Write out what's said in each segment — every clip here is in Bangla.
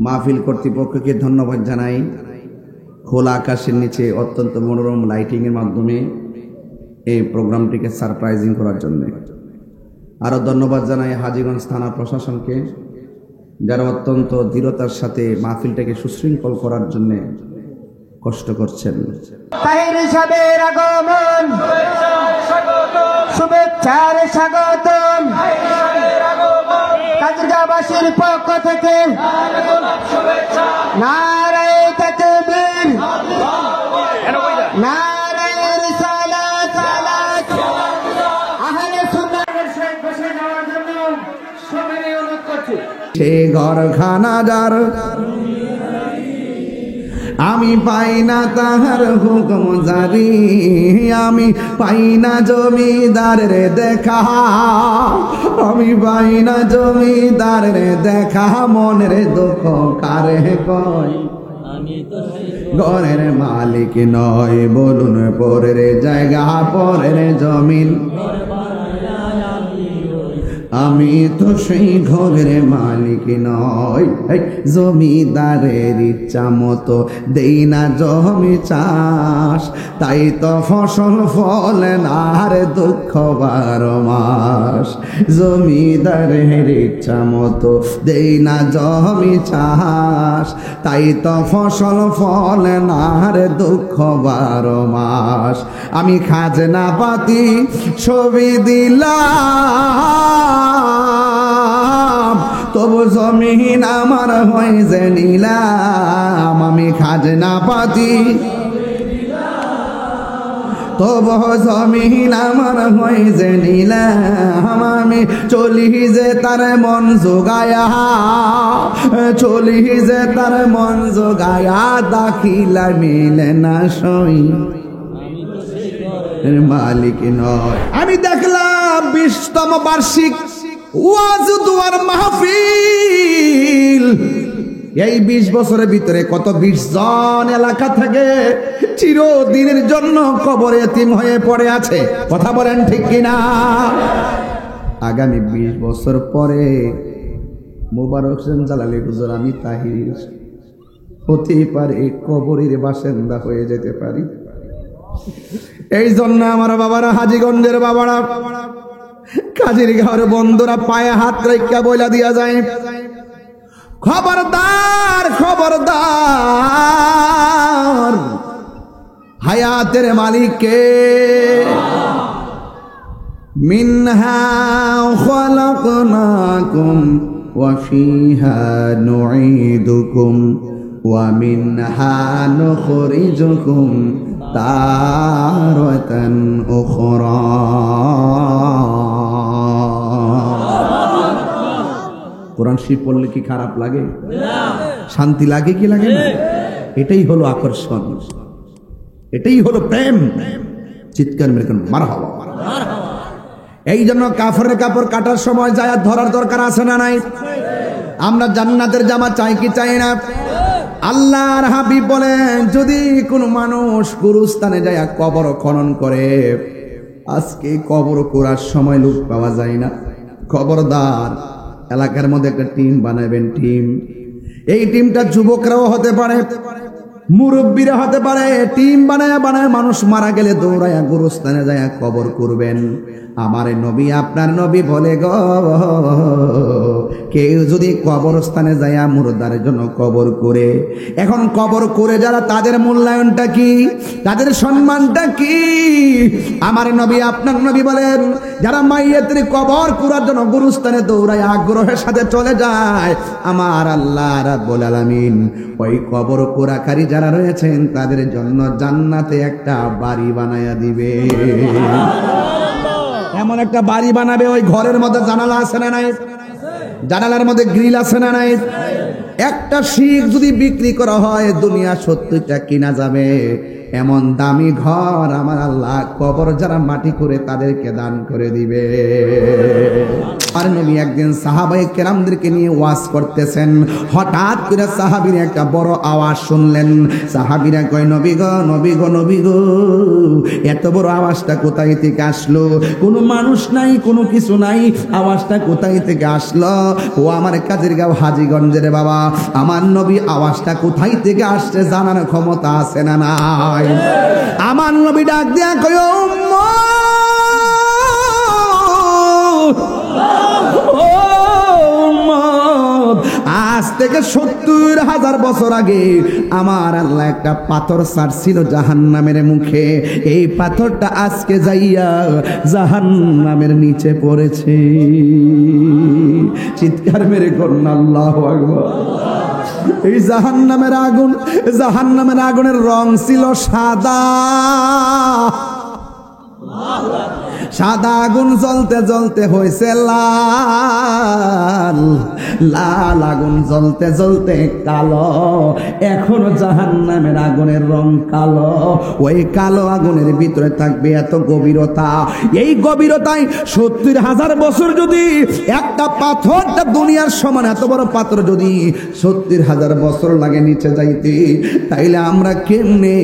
মাহফিল কর্তৃপক্ষকে ধন্যবাদ জানাই খোলা আকাশের নিচে অত্যন্ত মনোরম লাইটিংয়ের মাধ্যমে এই প্রোগ্রামটিকে সারপ্রাইজিং করার জন্য। আরও ধন্যবাদ জানাই হাজীগঞ্জ থানা প্রশাসনকে, যারা অত্যন্ত দৃঢ়তার সাথে মাহফিলটাকে সুশৃঙ্খল করার জন্য কষ্ট করছেন। তাহির সাহেবের আগমন, শুভেচ্ছার স্বাগতম। কাজীবাসীর পক্ষ থেকে নারায়ে তাকবীর, নারায়ে রিসালাত, আহলে সুন্নাতের শেখ বসে যাওয়ার জন্য সবাই অনুরোধ করছি। সে ঘরখানা যার আমি পাই না তাহার হুকুম জারি, আমি পাই না জমিদারের দেখা, আমি পাই না জমিদারের দেখা, মনের দুঃখ কারে কয় ঘরের মালিক নয়, বলুন পরের জায়গা পরের জমিন, আমি তো সেই ঘরের মালিক নয়। জমিদারের ইচ্ছা মতো দেই না জমি চাষ, তাই তো ফসল ফলে না আর দুঃখ 12 মাস। জমিদারের ইচ্ছা মতো দেই না জমি চাষ, তাই তো ফসল ফলে না আর দুঃখ 12 মাস। আমি খাজনা পাতি ছবি দিলাম, তবু জমিন আমার হয়ে যে নিলাম। আমি খাজনা পাতি তবু জমিন আমার হয়ে যে নিলাম। আমি চলি যে তার মন জোগায়া, চলি যে তার মন জোগায়া, দাখিলা মিলে না সই মালিক নয়। আমি দেখলাম 20তম বার্ষিক ওয়াজ দুয়ার মাহফিল, এই 20 বছরের ভিতরে কত 20 জন এলাকা থেকে চিরদিনের জন্য কবরে এতিম হয়ে পড়ে আছে। কথা বলেন ঠিক কিনা? আগামী 20 বছর পরে মোবারক হোসেন জালালী হুজুর, আমি তাহির হতেই পারে কবরের বাসিন্দা হয়ে যেতে পারি। এই জন্য আমার বাবারা, হাজীগঞ্জের বাবারা, কাজীর ঘরে বন্ধুরা, পায়ে হাত রেখা বইলা দিয়া যায়, খবরদার খবরদার, হায়াতের মালিককে। মিনহা খালাকনাকুম ওয়া ফিহা নুঈদুকুম ওয়া মিনহা নুখরিজুকুম তারাতান উখরা। কোরআন শরীফ পড়লে কি খারাপ লাগে? শান্তি লাগে কি লাগে না? এটাই হলো আকর্ষণ, এটাই হলো প্রেম। চিৎকার মেরে মারহাবা। এই জন্য কাফেরের কাপড় কাটার সময় যায় ধরার দরকার আছে না নাই? আমরা জান্নাতের জামা চাই কি চাই না? আল্লাহর হাবিব বলেন, যদি কোনো মানুষ গুরুস্থানে যায় কবর খনন করে, আজকে কবর করার সময় লোক পাওয়া যায় না, খবরদার এলাকার মধ্যে একটা টিম বানাবেন। টিম, এই টিমটা যুবকরাও হতে পারে, মুরব্বীরা হতে পারে। টিম বানায় বানায় মানুষ মারা গেলে দৌড়ায়া গুরুস্থানে যায় কবর করবেন। আমার নবী, আপনার নবী বলে গো, কেউ যদি কবরস্থানে যায় মুর্দার জন্য কবর করে, এখন কবর করে যারা, তাদের মূল্যায়নটা কি, তাদের সম্মানটা কি? আমার নবী, আপনার নবী বলেন, যারা মাইয়াতের কবর করার জন্য গুরুস্থানে দৌড়ায় আগ্রহের সাথে চলে যায়, আমার আল্লাহ রাব্বুল আলামিন ওই কবর কোরাকারী যারা রয়েছেন তাদের জন্য জান্নাতে একটা বাড়ি বানায়া দিবে। এমন একটা বাড়ি বানাবে, ওই ঘরের মধ্যে জানালা আছে না নাই? জানালার মধ্যে গ্রিল আছে না নাই? একটা শিখ যদি বিক্রি করা হয়, দুনিয়া 70টা কিনা যাবে। এমন দামি ঘর আমার আল্লাহ কবর যারা মাটি করে তাদেরকে দান করে দিবে। আর নবী একদিন সাহাবায়ে কেরামদেরকে নিয়ে ওয়াজ করতেছেন, হঠাৎ করে সাহাবীরা একটা বড় আওয়াজ শুনলেন। সাহাবীরা কয়, নবী গো, নবী গো, নবী গো, এত বড় আওয়াজটা কোথায় থেকে আসলো? কোনো মানুষ নাই, কোনো কিছু নাই, আওয়াজটা কোথায় থেকে আসলো? ছিল। ও আমার কাজিরগাঁও হাজীগঞ্জের বাবা, আমার নবী আওয়াজটা কোথায় থেকে আসছে জানার ক্ষমতা আছে না নাই? আমার নবী ডাক দিয়া কয়, ও আজ থেকে ৭০,০০০ বছর আগে আমার আল্লাহ একটা পাথর ছাড়ছিল জাহান্নামের মুখে। এই পাথরটা আজকে যাইয়া জাহান্নামের নিচে পড়েছে। চিৎকার মেরে করুন আল্লাহু আকবার। এই জাহান্নামের আগুনের রং ছিল সাদা। সাদা আগুন জ্বলতে জ্বলতে হয়েছে লাল, লাল আগুন জ্বলতে জ্বলতে কালো। এখনো জাহান্নামের আগুনের রং কালো। ওই কালো আগুনের ভিতরে থাকবে এত গভীরতা। এই গভীরতায় ৭০,০০০ বছর যদি একটা পাথরটা দুনিয়ার সমান এত বড় পাথর যদি ৭০,০০০ বছর লাগে নিচে যাইতে, তাইলে আমরা কেমনে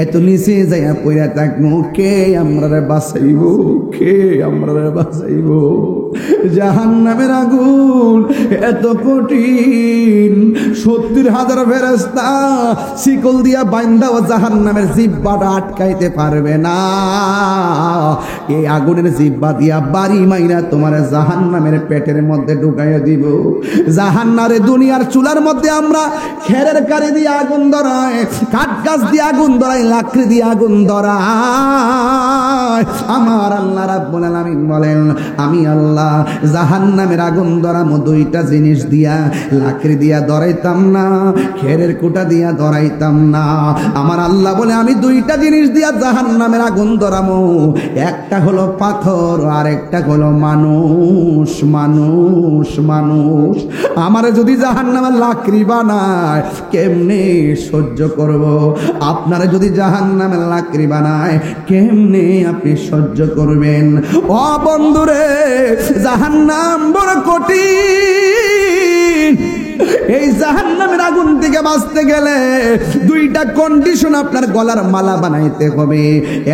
এত নিচে যাইয়া পড়ে থাকবো? কে আমরা বাঁচাইব? কে আমরা বাঁচাইব? জাহান্নামের আগুন এত কঠিন, ৭০,০০০ ফেরেশতা শিকল দিয়া বাইন্দাও জাহান্নামের জিহ্বাটা আটকাইতে পারবে না। এই আগুনের জিহ্বা দিয়া বাড়ি মাইরা তোমার জাহান্নামের পেটের মধ্যে ঢুকাইয়া দিব। জাহান্নারে দুনিয়ার চুলার মধ্যে আমরা খেরের কারি দিয়ে আগুন ধরাই, কাঠ গাছ দিয়ে আগুন ধরাই, লাকড়ি দিয়ে আগুন ধরাই। আমার আল্লাহ রাব্বুল আলামিন বলেন, আমি আল্লাহ জাহান্নামের আগুন ধরামো দুইটা জিনিস দিয়া। লাকড়ি দিয়া ধরাইতাম না, খেরের কুটা দিয়া ধরাইতাম না। আমার আল্লাহ বলে, আমি দুইটা জিনিস দিয়া জাহান্নামের আগুন ধরামো। একটা হলো পাথর, আর একটা হলো মানুষ। মানুষ মানুষ আমারে যদি জাহান্নামের লাকড়ি বানায় কেমনে সহ্য করব? আপনারা যদি জাহান্নামের লাকড়ি বানায় কেমনে আপনি সহ্য করবেন? ও বন্ধুরে, জাহান্নাম বড় কঠিন। এই জাহান্নামের আগুন থেকে বাঁচতে গেলে দুইটা কন্ডিশন আপনার গলার মালা বানাইতে হবে।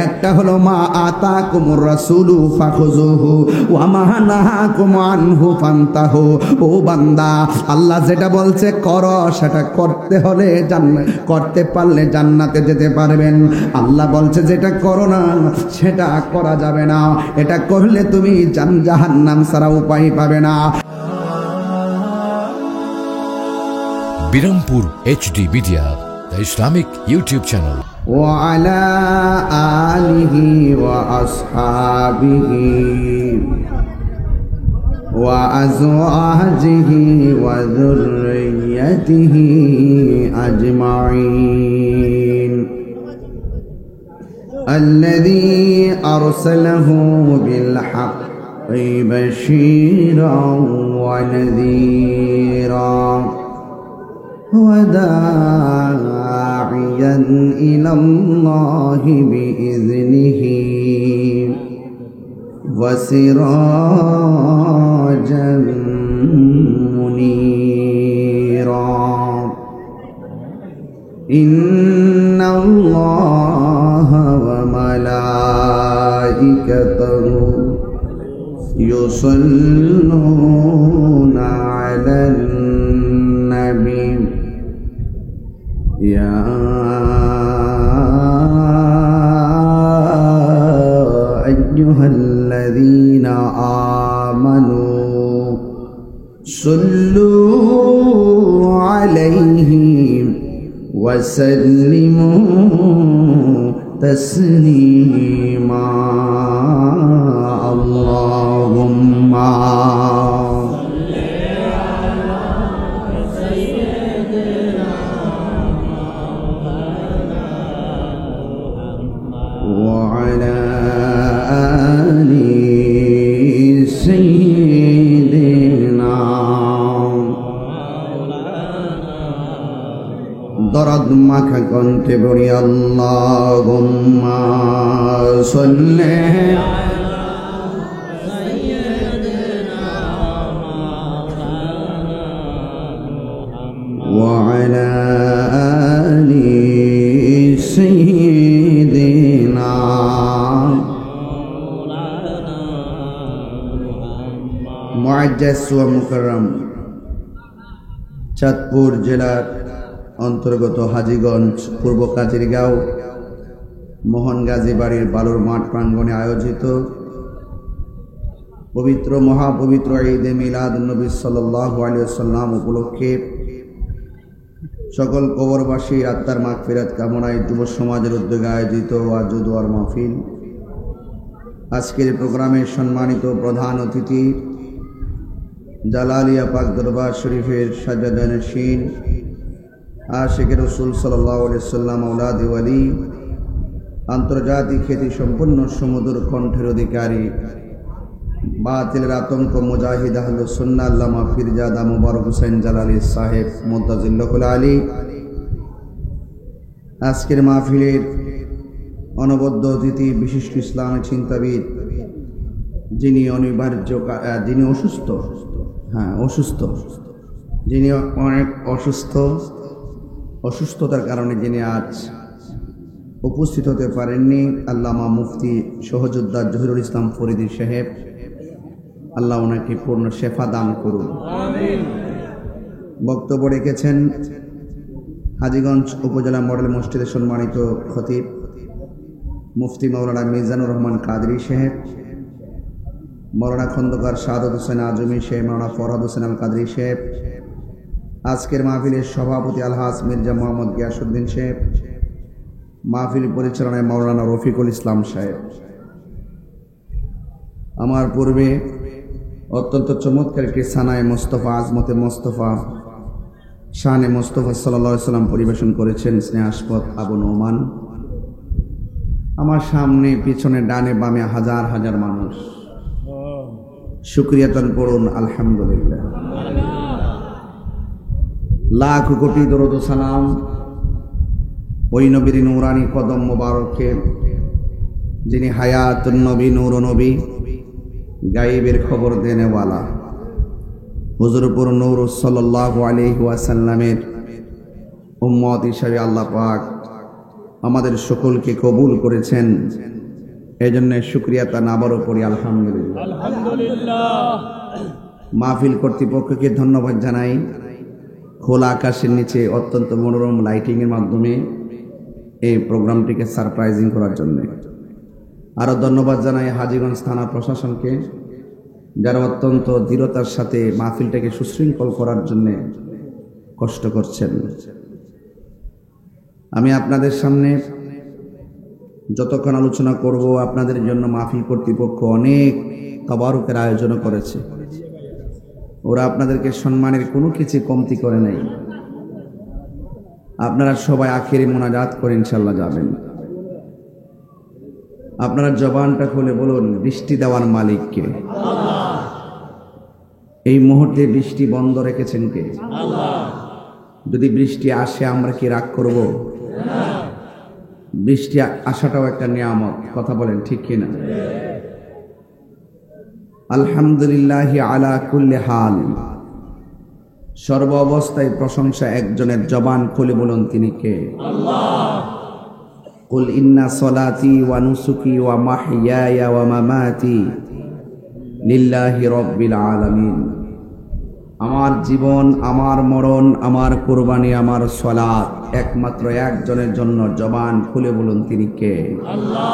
একটা হলো মা আতাকুমুর রাসূলু ফাখুযুহু ওয়া মা নাহাকুম আনহু ফান্তাহু। ও বান্দা, আল্লাহ যেটা বলছে করো, সেটা করতে হলে করতে পারলে জান্নাতে যেতে পারবেন। আল্লাহ বলছে যেটা করো না সেটা করা যাবে না, এটা করলে তুমি জাহান্নাম ছাড়া উপায় পাবে না। Birampur HD media, the Islamic YouTube channel. وعلى آله وأصحابه وأزواجه وذريته أجمعين الذي أرسله بالحق بشيرا ونذيرا وداعيا إلى الله بإذنه وسراجا منيرا إن الله وملائكته يصلون على النبي يا أيها الذين آمنوا صلوا عليه وسلموا تسليما اللهم وعلى آل سيدنا দরদ মাখা কণ্ঠে বলি আল্লাহুম্মা সাল্লি وعلى آل سيدنا মুআজ্জাজ ওয়া মুকাররম চাঁদপুর জেলার অন্তর্গত হাজীগঞ্জ পূর্ব কাজিরগাঁও মোহন গাজী বাড়ির বালুর মাঠ প্রাঙ্গণে আয়োজিত পবিত্র মহাপবিত্র ঈদে মিলাদ নবী সাল্লাল্লাহু আলাইহি ওয়াসাল্লাম উপলক্ষে সকল কবরবাসীর আত্মার মাগফিরাত কামনায় যুব সমাজের উদ্যোগে আয়োজিত ওয়াজ ও দোয়ার মাহফিল। আজকের প্রোগ্রামের সম্মানিত প্রধান অতিথি জালালিয়া পাক দরবার শরীফের সাজ্জাদানশীন আশিকে রাসূল সাল্লাল্লাহু আলাইহি ওয়াসাল্লাম আওলাদে ওয়ালি, আন্তর্জাতিক খ্যাতি সম্পন্ন সুমধুর কণ্ঠের অধিকারী বাতিলের আতঙ্ক মুজাহিদ আহলুস সুন্নাহ আল্লামা পীরজাদা মুবারক হোসেন জালালী সাহেব মুদ্দাজিল্লাহুল আলী, আজকের মাহফিলের অনবদ্য অতিথি বিশিষ্ট ইসলামী চিন্তাবিদ যিনি যিনি অনেক অসুস্থতার কারণে যিনি আজ উপস্থিত হতে পারেননি, আল্লামা মুফতি সহযোদ্ধা জহিরুল ইসলাম ফরিদী সাহেব, আল্লাহ ওনাকে পূর্ণ শেফা দান করুন। বক্তব্য রেখেছেন হাজীগঞ্জ উপজেলা মডেল মসজিদের সম্মানিত খতিব মুফতি মাওলানা মিজানুর রহমান কাদরী সাহেব, মাওলানা খন্দকার শাহাদত হোসেন আজমি সাহেব, মাওলানা ফরহাদ হোসেন আল কাদরী সাহেব, আজকের মাহফিলের সভাপতি আলহাজ মির্জা মোহাম্মদ গিয়াসউদ্দিন সাহেব, মাহফিল পরিচালনায় মাওলানা রফিকুল ইসলাম সাহেব। আমার পূর্বে অত্যন্ত চমৎকার একটি সানায়ে মোস্তফা আজমতে মোস্তফা শানে মোস্তফা সাল্লাল্লাহু আলাইহি ওয়াসাল্লাম পরিবেশন করেছেন স্নেহাস্পদ আবু নোমান। আমার সামনে পিছনে ডানে বামে হাজার হাজার মানুষ, শুকরিয়াতান পড়ুন আলহামদুলিল্লাহ। লাখ কোটি দরুদ ও সালাম ওই নবীর নূরানি কদম মোবারকে যিনি হায়াতুন নবী নূর নবী গায়েবের খবর দেনেওয়ালা হুজুরপুর নূর সাল্লাল্লাহু আলাইহি ওয়াসাল্লামের উম্মত হিসেবে আল্লাহ পাক আমাদের সকলকে কবুল করেছেন, এজন্য শুকরিয়া তা আবারও পড়ি আলহামদুলিল্লাহ। মাহফিল কর্তৃপক্ষকে ধন্যবাদ জানাই, খোলা আকাশের নিচে অত্যন্ত মনোরম লাইটিং এর মাধ্যমে এই প্রোগ্রামটিকে সারপ্রাইজিং করার জন্য। আরও ধন্যবাদ জানাই হাজীগঞ্জ থানা প্রশাসনকে, যারা অত্যন্ত দৃঢ়তার সাথে মাহফিলটাকে সুশৃঙ্খল করার জন্য কষ্ট করছেন। আমি আপনাদের সামনে যতক্ষণ আলোচনা করব, আপনাদের জন্য মাহফিল কর্তৃপক্ষ অনেক তাবারুকের আয়োজন করেছে। ওরা আপনাদেরকে সম্মানের কোনো কিছু কমতি করে নাই। আপনারা সবাই আখেরি মোনাজাত করে ইনশাল্লাহ যাবেন। আপনারা জবানটা খুলে বলুন, বৃষ্টি দেওয়ার মালিক কে? আল্লাহ। এই মুহূর্তে বৃষ্টি বন্ধ রেখেছেন কে? আল্লাহ। যদি বৃষ্টি আসে আমরা কি রাগ করব? না। বৃষ্টি আসাটাও একটা নিয়ামত, কথা বলেন ঠিক কিনা? আলহামদুলিল্লাহ আলা কুল্লি হাল, সর্ব অবস্থায় প্রশংসা একজনের, জবান খুলে বলুন তিনি কে? আল্লাহ। কুল ইন্না সলাতি ওয়া নুসুকি ওয়া মাহইয়ায়া ওয়া মামাতি লিল্লাহি রাব্বিল আলামিন। আমার জীবন, আমার মরণ, আমার কুরবানি, আমার সালাত একমাত্র একজনের জন্য, জবান খুলে বলুন তিনি কে? আল্লাহ।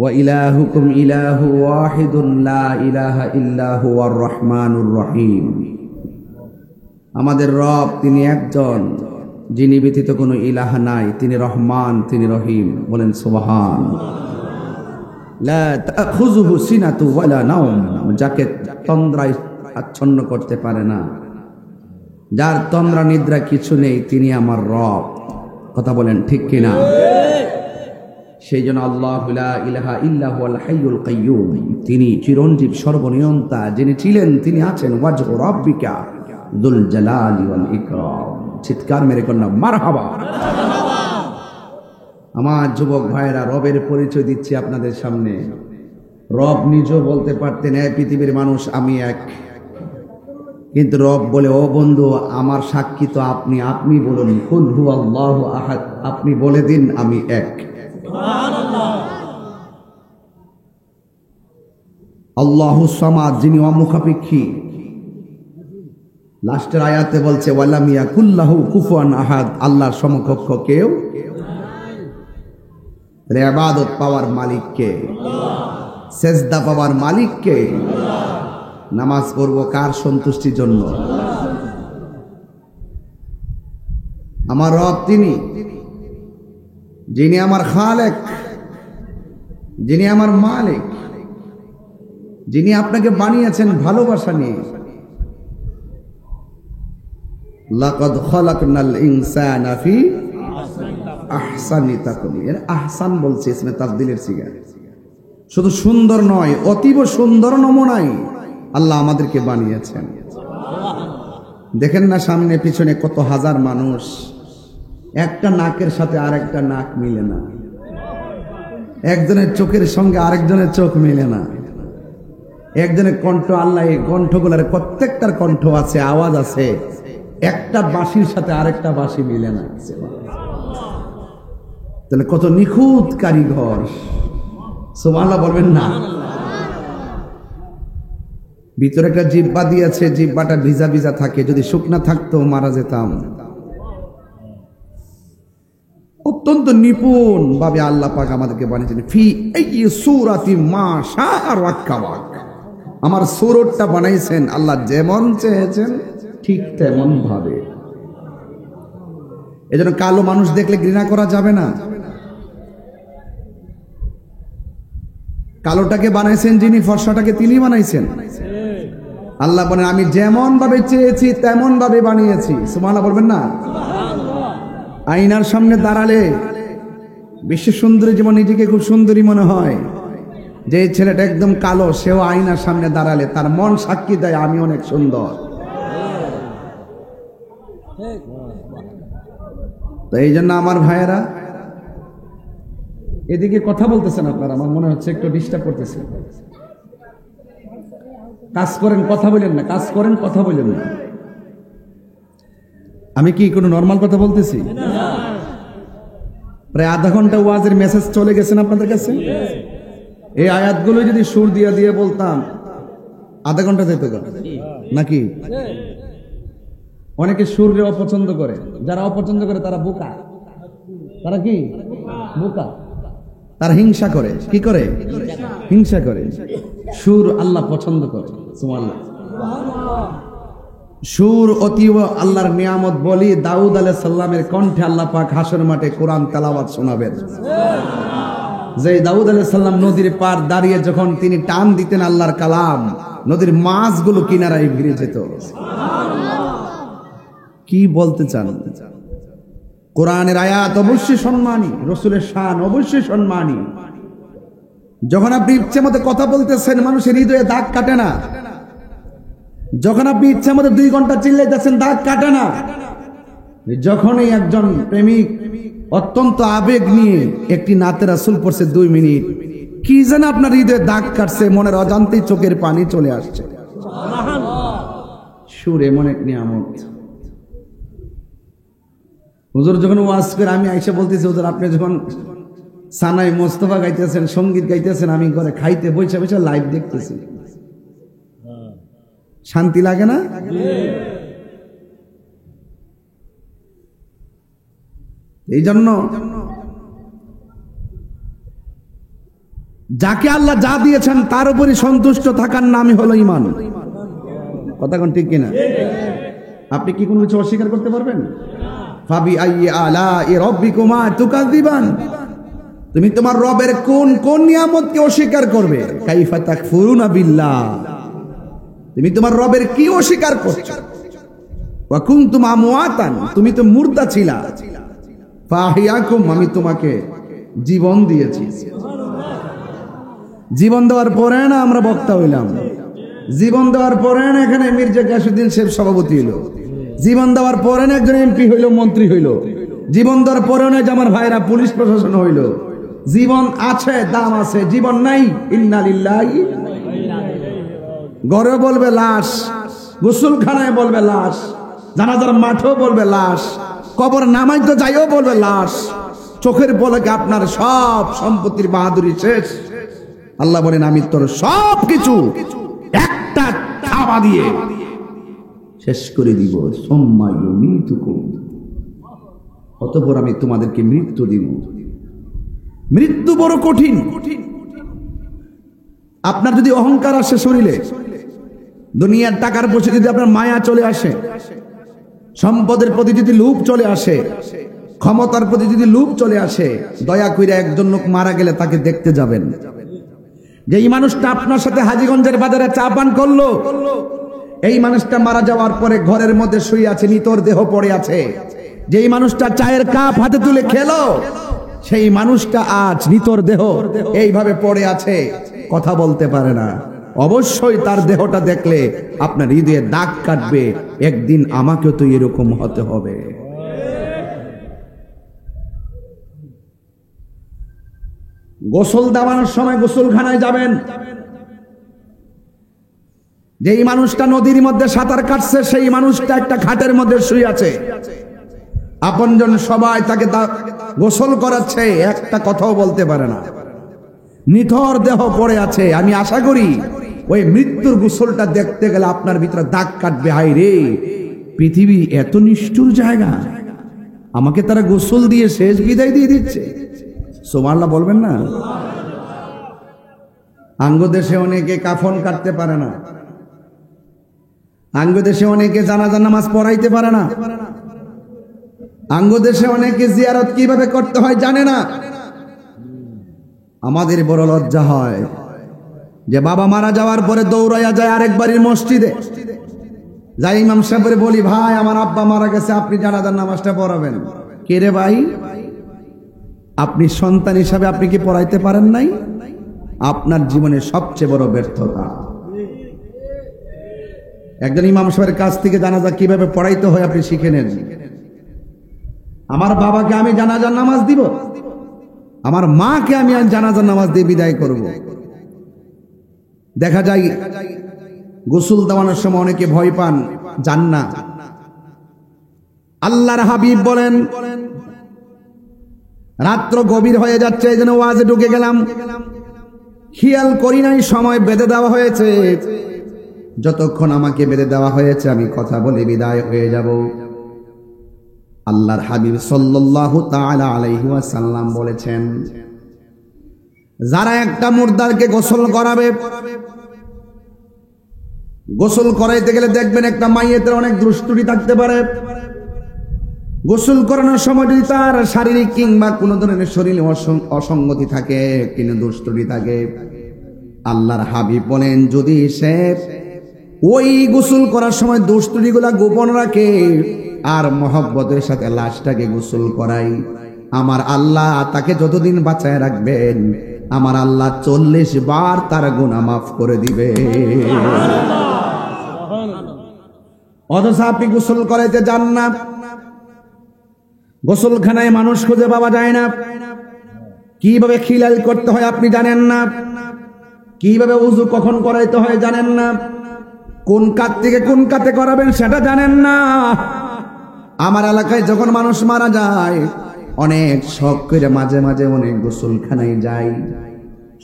ওয়া ইলাহুকুম ইলাহু ওয়াহিদুন লা ইলাহা ইল্লা হুয়ার রহমানুর রহিম। আমাদের রব তিনি একজন, যিনি ব্যতীত কোনো ইলাহ নাই, তিনি রহমান, তিনি রহিম। বলেন সুবহান। লা তাখুযুহু সিনাতু ওয়ালা নাওম, যাকে তন্দ্রায় আচ্ছন্ন করতে পারে না, যার তন্দ্রা নিদ্রা কিছু নেই, তিনি আমার রব। কথা বলেন ঠিক কিনা? সেই জন্য আল্লাহু লা ইলাহা ইল্লা হুয়াল হাইয়ুল কাইয়্যুম, তিনি চিরঞ্জীব সর্বনিয়ন্তা, যিনি ছিলেন তিনি আছেন। ওয়াজহু রাব্বিকা যুল জালালি ওয়াল ইকরাম। চিৎকার মেরে কন্যা মারহাবা। আমার যুবক ভাইরা, রবের পরিচয় দিচ্ছি আপনাদের সামনে। রব নিজেও বলতে পারতেন, এই পৃথিবীর মানুষ আমি এক, কিন্তু রব বলে, ও বন্ধু আমার সাক্ষী তো আপনি, আপনি বলুন কুল হুয়াল্লাহু আহাদ, আপনি বলে দিন আমি এক। সুবহানাল্লাহ। আল্লাহুস সামাদ, যিনি অমুখাপেক্ষী। লাস্টের আয়াতে বলছে ওয়ালাম ইয়াকুল্লাহু কুফুয়ান আহাদ, আল্লাহর সমকক্ষ কেউ। ইবাদত পাওয়ার মালিক কে? সেজদা পাওয়ার মালিক কে? নামাজ পড়বো কার সন্তুষ্টির জন্য? আমার রব তিনি, যিনি আমার খালেক, যিনি আমার মালিক, যিনি আপনাকে বানিয়েছেন ভালোবাসা নিয়ে। লাকাদ খালাকনাল ইনসানা ফি আহসানি তাকওয়িম। এর আহসান বলছে ইসমে তাফদীলের সিগা, শুধু সুন্দর নয়, অতীব সুন্দর নমুনায় আল্লাহ আমাদেরকে বানিয়েছেন। দেখেন না সামনে পিছনে কত হাজার মানুষ, একটা নাকের সাথে আরেকটা নাক মিলে না, একজনের চোখের সঙ্গে আরেকজনের চোখ মিলে না, একজনের কণ্ঠ, আল্লাহ এই কণ্ঠগুলোর প্রত্যেকটার কণ্ঠ আছে, আওয়াজ আছে, একটা বাঁশির সাথে আরেকটা বাঁশি মিলে না। তাহলে কত নিখুঁত কারিগর, সুবহানাল্লাহ বলবেন না? ভিতরে একটা জিহ্বা দিয়েছে, জিহ্বাটা ভিজা ভিজা থাকে, যদি শুকনা থাকতো মারা যেতাম। অত্যন্ত নিপুণ ভাবে আল্লাহ পাক আমাদেরকে বানিয়েছেন। ফি আইয়ি সূরাতি মা শাআ রাক্কাবাক, আমার সূরতটা বানাইছেন আল্লাহ যেমন চেয়েছেন ঠিক তেমন ভাবে। এজন্য কালো মানুষ দেখলে ঘৃণা করা যাবে না। কালোটাকে বানাইছেন যিনি, ফর্সাটাকে তিনি বানাইছেন। আল্লাহ বলেন আমি যেমন ভাবে চেয়েছি তেমন ভাবে বানিয়েছি। সুবহানাল্লাহ বলবেন না? আয়নার সামনে দাঁড়ালে বিশ্ব সুন্দরী যেমন নিজেকে খুব সুন্দরী মনে হয়, যে ছেলেটা একদম কালো সেও আয়নার সামনে দাঁড়ালে তার মন সাক্ষী দেয় আমি অনেক সুন্দর। তো এই জন্য আমার ভাইয়েরা, এদিকে কথা বলতেছেন আপনারা, আমার মনে হচ্ছে একটু ডিস্টার্ব করতেছে। কাজ করেন, কথা বলেন না, কাজ করেন, কথা বলেন না। আমি কি কোনো নর্মাল কথা বলতেছি? প্রায় আধা ঘন্টা ওয়াজের মেসেজ চলে গেছেন আপনাদের কাছে। এই আয়াতগুলো যদি সুর দিয়ে দিয়ে বলতাম আধা ঘন্টা যেত নাকি? অনেকে সুরে অপছন্দ করে, যারা অপছন্দ করে তারা বোকা। তারা কি বোকা? তারা হিংসা করে। কি করে? হিংসা করে। সুর আল্লাহ পছন্দ করে। সুবহানাল্লাহ। সুর অতীব আল্লাহর নিয়ামত। বলি দাউদ আলাইহিস সালামের কণ্ঠে আল্লাহ পাক হাসর মাঠে কোরআন তেলাওয়াত শোনাবেন। যে দাউদ আলাইহিস সালাম নদীর পার দাঁড়িয়ে যখন তিনি টান দিতেন আল্লাহর কালাম, নদীর মাছগুলো কিনারায় ভিড়ে যেত। কি বলতে চান? কোরআনের আয়াত অবশ্যই সম্মানী, রাসূলের শান অবশ্যই সম্মানী। যখন আপনি ইচ্ছে মতো কথা বলতেছেন মানুষের হৃদয়ে দাগ কাটে না। যখন আপনি ইচ্ছে মতো 2 ঘন্টা চিল্লাইতেছেন দাগ কাটে না। যখনই একজন প্রেমিক অত্যন্ত আবেগ নিয়ে একটি নাতে রাসূল পড়ছে 2 মিনিট, কি যেন আপনার হৃদয়ে দাগ কাটছে, মনের অজান্তেই চোখের পানি চলে আসছে। সুর এমন এক নিয়ামত। হুজুর যখন ওয়াজ করে আমি আইসা বলতেছি, হুজুর আপনি যখন সানাই মোস্তফা গাইতেছেন, সঙ্গীত গাইতেছেন, আমি ঘরে খাইতে বসে বসে লাইভ দেখতেছি। শান্তি লাগে না? এই জন্য যাকে আল্লাহ যা দিয়েছেন তার উপরই সন্তুষ্ট থাকার নামই হলো ঈমান। কথা কোন ঠিক কিনা? আপনি কি কোনো কিছু অস্বীকার করতে পারবেন? ফাবি আইয়ি আলাই রাব্বিকুমা তুকাযিবান, তুমি তোমার রবের কোন কোন নিয়ামতকে অস্বীকার করবে? কাইফা তাকফুরুনা বিল্লাহ, তুমি তোমার রবের কি অস্বীকার করছো? ওয়া কুনতুম আমওয়াতান, তুমি তো মুর্দা ছিলা। ফাহিয়াকুম, আমি তোমাকে জীবন দিয়েছি। জীবন দেওয়ার পরে না আমরা বক্তা হইলাম, জীবন দেওয়ার পরে না এখানে মির্জা গাসউদ্দিন সাহেব সভাপতি হইল, জীবন দেওয়ার পরে না একজন এমপি হইল, মন্ত্রী হইল, জীবন দেওয়ার পরে না যে আমার ভাইরা পুলিশ প্রশাসন হইল। জীবন আছে, দাম আছে, জীবন নাই ইন্না লিল্লাহি। ঘরে বলবে লাশ, গোসলখানায় বলবে লাশ, জানাজার মাঠেও বলবে লাশ, কবর নামাই তো যাইও বলবে লাশ। চোখের পলকে আপনার সব সম্পত্তির বাহাদুরি শেষ। আল্লাহ বলেন আমি তোর সব কিছু একটা থাবা দিয়ে শেষ করে দিব। সুম্মা ইউমীতুকুম, অতঃপর আমি তোমাদেরকে মৃত্যু দিব। মৃত্যু বড় কঠিন। আপনার যদি অহংকার আসে শরীরে, দুনিয়ার টাকার পয়সা যদি আপনার মায়া চলে আসে, সম্পদের প্রতি যদি লোভ চলে আসে, ক্ষমতার প্রতি যদি লোভ চলে আসে, দয়া কইরা একজন লোক মারা গেলে তাকে দেখতে যাবেন। যেই মানুষটা আপনার সাথে হাজীগঞ্জের বাজারে চা পান করলো, এই মানুষটা মারা যাওয়ার পরে ঘরের মধ্যে শুয়ে আছে, নিতর দেহ পড়ে আছে। যেই মানুষটা চায়ের কাপ হাতে তুলে খেলো, সেই মানুষটা আজ নিতর দেহ এইভাবে পড়ে আছে, কথা বলতে পারে না। অবশ্যই তার দেহটা দেখলে আপনার হৃদয়ে দাগ কাটবে, একদিন আমাকেও তো এরকম হতে হবে। গোসল দেওয়ানোর সময় গোসলখানায় যাবেন, যেই মানুষটা নদীর মধ্যে সাঁতার কাটছে, সেই মানুষটা একটা খাটের মধ্যে শুয়ে আছে, আপনজন সবাই তাকে গোসল করাচ্ছে, একটা কথাও বলতে পারে না, নিথর দেহ পড়ে আছে। আমি আশা করি ওই মৃত্যুর গোসলটা দেখতে গেলে আপনার ভিতরে দাগ কাটবে, হায় রে পৃথিবী এত নিষ্ঠুর জায়গা, আমাকে তারা গোসল দিয়ে শেষ বিদায় দিয়ে দিচ্ছে। সুবহানাল্লাহ বলবেন না? আঙ্গ দেশে অনেকে কাফন কাটতে পারে না, আঙ্গ দেশে অনেকে জানাজা নামাজ পড়াইতে পারে না, আঙ্গ দেশে অনেকে জিয়ারত কিভাবে করতে হয় জানে না। আমাদের বড় লজ্জা হয় যে বাবা মারা যাওয়ার পরে দৌড়াইয়া যায় আরেকবারের মসজিদে, যাই ইমাম সাহেবের বলি, ভাই আমার আব্বা মারা গেছে, আপনি জানাজার নামাজটা পড়াবেন। কে রে ভাই, আপনি সন্তান হিসাবে আপনি কি পড়াইতে পারেন নাই? আপনার জীবনে সবচেয়ে বড় ব্যর্থতা। একজন ইমাম সাহেবের কাছ থেকে জানাজা কিভাবে পড়াইতে হয় আপনি শিখে নেন। আমার বাবাকে আমি জানাজার নামাজ দিব, আমার মাকে আমি জানাজার নামাজ দিয়ে বিদায় করব। দেখা যায় গোসল দেওয়ানোর সময় অনেকে ভয় পান, যান না। আল্লাহর হাবিব বলেন, রাত্র গভীর হয়ে যাচ্ছে, এই জন্য ওয়াজে ঢুকে গেলাম, খেয়াল করি নাই সময় বেঁধে দেওয়া হয়েছে, যতক্ষণ আমাকে বেঁধে দেওয়া হয়েছে আমি কথা বলে বিদায় হয়ে যাব। আল্লাহর হাবিব সাল্লাল্লাহু তাআলা আলাইহি ওয়াসাল্লাম বলেছেন, যারা একটা মুর্দারকে গোসল করাবে, গোসল করাইতে গেলে দেখবেন একটা মাইয়েতের অনেক দুষ্টুটি থাকতে পারে। গোসল করানোর সময় যদি তার শারীরিক কিংবা কোনো ধরনের শরীরে অসঙ্গতি থাকে, কিন্তু দুষ্টুটি থাকে, আল্লাহর হাবিব বলেন যদি সে ওই গোসল করার সময় দুষ্টুটিগুলা গোপন রাখে আর মহব্বতের সাথে লাশটাকে গোসল করাই, আমার আল্লাহ তাকে যতদিন বাঁচায় রাখবেন, আমার আল্লাহ 40 বার তার গুনাহ মাফ করে দিবে। অথচ আপনি গোসল করাইতে যান না, গোসলখানায় মানুষ খুঁজে পাওয়া যায় না, কিভাবে খিলাল করতে হয় আপনি জানেন না, কিভাবে ওযু কখন করাইতে হয় জানেন না, কোন কাত থেকে কোন কাতে করাবেন সেটা জানেন না। আমার এলাকায় যখন মানুষ মারা যায়, অনেক শখ করে মাঝে মাঝে অনেক গোসলখানায় যাই,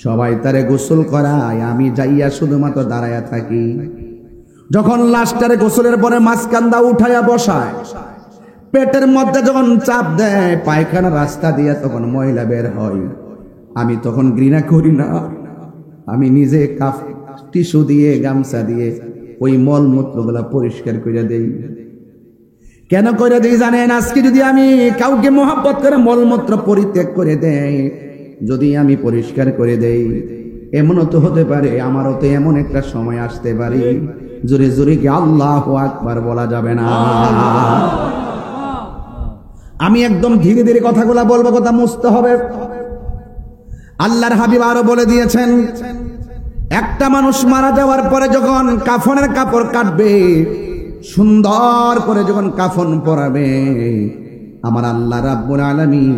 সবাই তারে গোসল করায়, আমি যাইয়া শুধুমাত্র দাঁড়াইয়া থাকি। যখন লাশটারে গোসলের পরে মাঝখান্দা উঠাইয়া বসায়, পেটের মধ্যে যখন চাপ দেয়, পায়খানা রাস্তা দিয়ে তখন ময়লা বের হয়, আমি তখন ঘৃণা করি না, আমি নিজে কাফ টিস্যু দিয়ে গামছা দিয়ে ওই মলমূত্রগুলা পরিষ্কার করে দেই। কেন করে দেই জানেন? আজকে যদি আমি কাউকে মহব্বত করে মলমূত্র পরিত্যাগ করে দেই, যদি আমি পরিষ্কার করে দেই, এমনও তো হতে পারে আমারও তো এমন একটা সময় আসতে পারে জোরে জোরে কি আল্লাহু আকবার বলা যাবে না। আমি একদম ধীরে ধীরে কথাগুলা বলবো, কথা মুছতে হবে। আল্লাহর হাবিব আরো বলে দিয়েছেন, একটা মানুষ মারা যাওয়ার পরে যখন কাফনের কাপড় কাটবে, সুন্দর করে যখন কাফন পরাবে, আমার আল্লাহ রাব্বুল আলামিন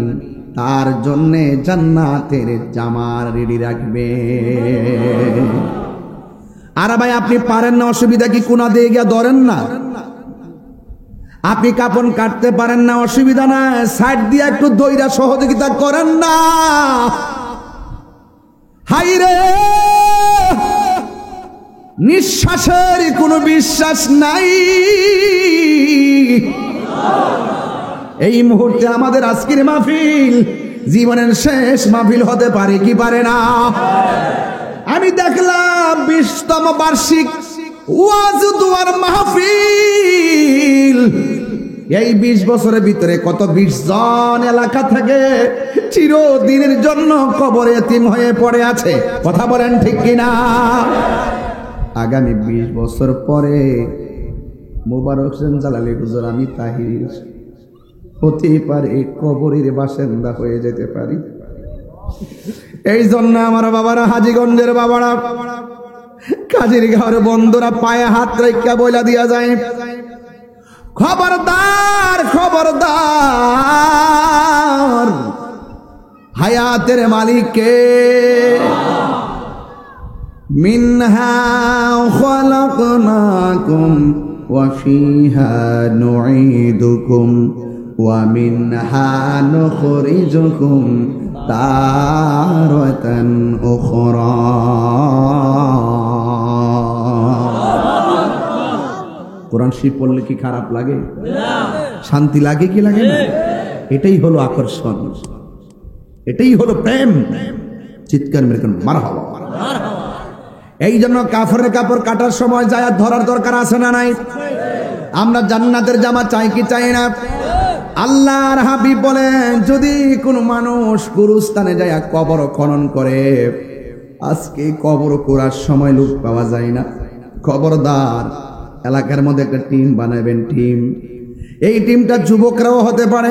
তার জন্য জান্নাতের জামার রেডি রাখবে। আর ভাই আপনি পারেন না, অসুবিধা কি? কোনা দিয়ে গিয়া ধরেন না। আপনি কাফন কাটতে পারেন না, অসুবিধা না, সাইড দিয়ে একটু দইরা সহযোগিতা করেন না। হাইরে নিঃশ্বাসের কোনো বিশ্বাস নাই। এই মুহূর্তে আমাদের আজকের মাহফিল জীবনের শেষ মাহফিল হতে পারে কি পারে না? আমি দেখলাম 20তম বার্ষিক ওয়াজ দুয়ার মাহফিল। এই 20 বছরের ভিতরে কত 20 জন এলাকা থেকে চিরদিনের জন্য কবরে এতিম হয়ে পড়ে আছে। কথা বলেন ঠিক কিনা? আগামী 20 বছর পরে মোবারক হোসেন জালালি হুজুর আমি তাহির হতে পারে কবরের বাসিন্দা হয়ে যেতে পারি। এই জন্য আমার বাবারা, হাজীগঞ্জের বাবারা, কাজীর ঘরের বন্ধুরা পায়ে হাত রেখা বইলা দিয়া যায়, খবরদার খবরদার, হায়াতের মালিক কে? মিনহা খালাকনাকুম ওয়া ফিহা নুঈদুকুম ওয়া মিনহা নুখরিজুকুম তারাতান উখরা। কোরআন শরীফ পড়লে কি খারাপ লাগে? শান্তি লাগে কি লাগে না? এটাই হলো আকর্ষণ, এটাই হলো প্রেম। চিৎকার মেরে মারহাবা। এই জন্য কাফেরের কাপড় কাটার সময় যায় ধরার দরকার আছে না নাই? আমরা জান্নাতের জামা চাই কি চাই না? আল্লাহর হাবিব বলেন, যদি কোনো মানুষ গুরুস্থানে যায় কবর খনন করে, আজকে কবর করার সময় লোক পাওয়া যায় না, খবরদার এলাকার মধ্যে একটা টিম বানাবেন। টিম, এই টিমটা যুবকরাও হতে পারে,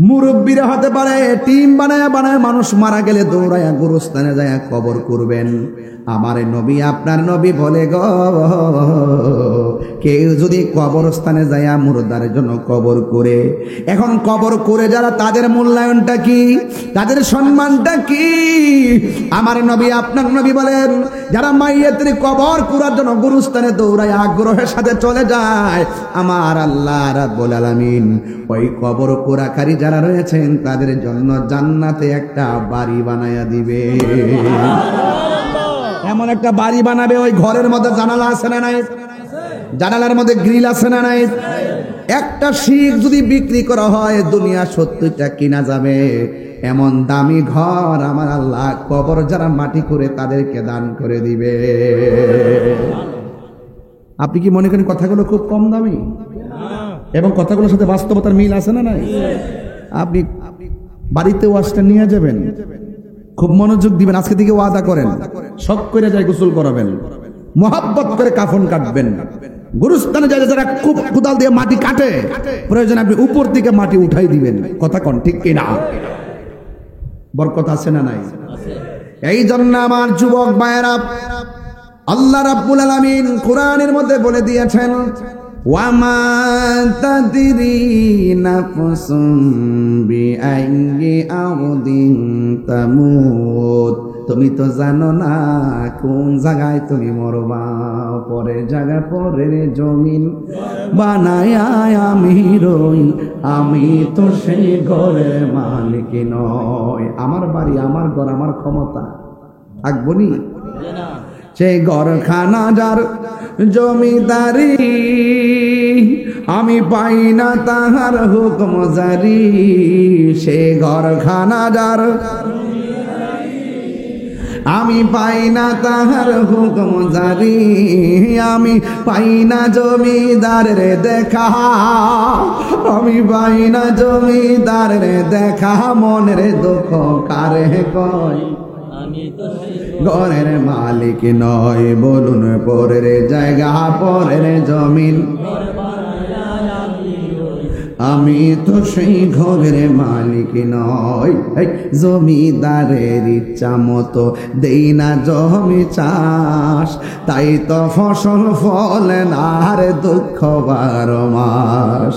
মুরব্বীরা হতে পারে। টিম বানায় বানায় মানুষ মারা গেলে দৌড়ায়া গুরুস্থানে যায় কবর করবেন। আমার নবী আপনার নবী বলে গো, কেউ যদি কবরস্থানে যায় মুর্দার জন্য কবর করে, এখন কবর করে যারা, তাদের মূল্যায়নটা কি, তাদের সম্মানটা কি? আমার নবী আপনার নবী বলেন, যারা মাইয়াতের কবর করার জন্য গুরুস্থানে দৌড়ায় আগ্রহের সাথে চলে যায়, আমার আল্লাহ রাব্বুল আলামিন ওই কবর কোরাকারী যারা রয়েছেন তাদের জন্য জান্নাতে একটা বাড়ি বানায়া দিবে। এমন একটা বাড়ি বানাবে, ওই ঘরের মধ্যে জানালা আছে না নাই? জানালার মধ্যে গ্রিল আছে না নাই? একটা শিখ যদি বিক্রি করা হয় দুনিয়া 70টা কিনা যাবে। এমন দামি ঘর আমার আল্লাহ কবর যারা মাটি করে তাদেরকে দান করে দিবে। আপনি কি মনে করেন কথাগুলো খুব কম দামি? এবং কথাগুলোর সাথে বাস্তবতার মিল আছে না নাই? আপনি বাড়িতে ওয়াজটা নিয়ে যাবেন, খুব মনোযোগ দিবেন, আজকে থেকে ওয়াদা করেন, শখ করে যায় গোসল করাবেন, মোহাব্বত করে কাফন কাটবেন। গুরুস্থানে যায় যারা খুব কোদাল দিয়ে মাটি কাটে, প্রয়োজন আপনি উপর থেকে মাটি উঠাই দিবেন। কথা কন ঠিক কিনা? বরকত আছে না নাই? এই জন্য আমার যুবক ভাইয়েরা, আল্লাহ রাব্বুল আলামিন কোরআনের মধ্যে বলে দিয়েছেন, ওয়ামা তাদরি নাফসুম বিআইয়ি আরদিন তামুত, তুমি তো জানো না কোন জায়গায় তুমি মরবা। পরের জায়গা পরের জমিন বানায়া আমি রই, আমি তো সেই ঘরের মালিক নয়। আমার বাড়ি, আমার ঘর, আমার ক্ষমতা থাকবো নি? সেই ঘরখানা যার জমিদারি, আমি পাই না তাহার হুকুম জারি। সে ঘরখানা যার, আমি পাই না তাহার হুকুম জারি। আমি পাই না জমিদারের দেখা, আমি পাই না জমিদারের দেখা। মনের দুঃখ কারে কয়, ঘরের মালিক নয়। বলুন পরের জায়গা পরের জমিন, আমি তো সেই ঘরের মালিক নয়। জমিদারের ইচ্ছা মতো দেই না জমি চাষ, তাই তো ফসল ফলে না রে দুঃখ 12 মাস।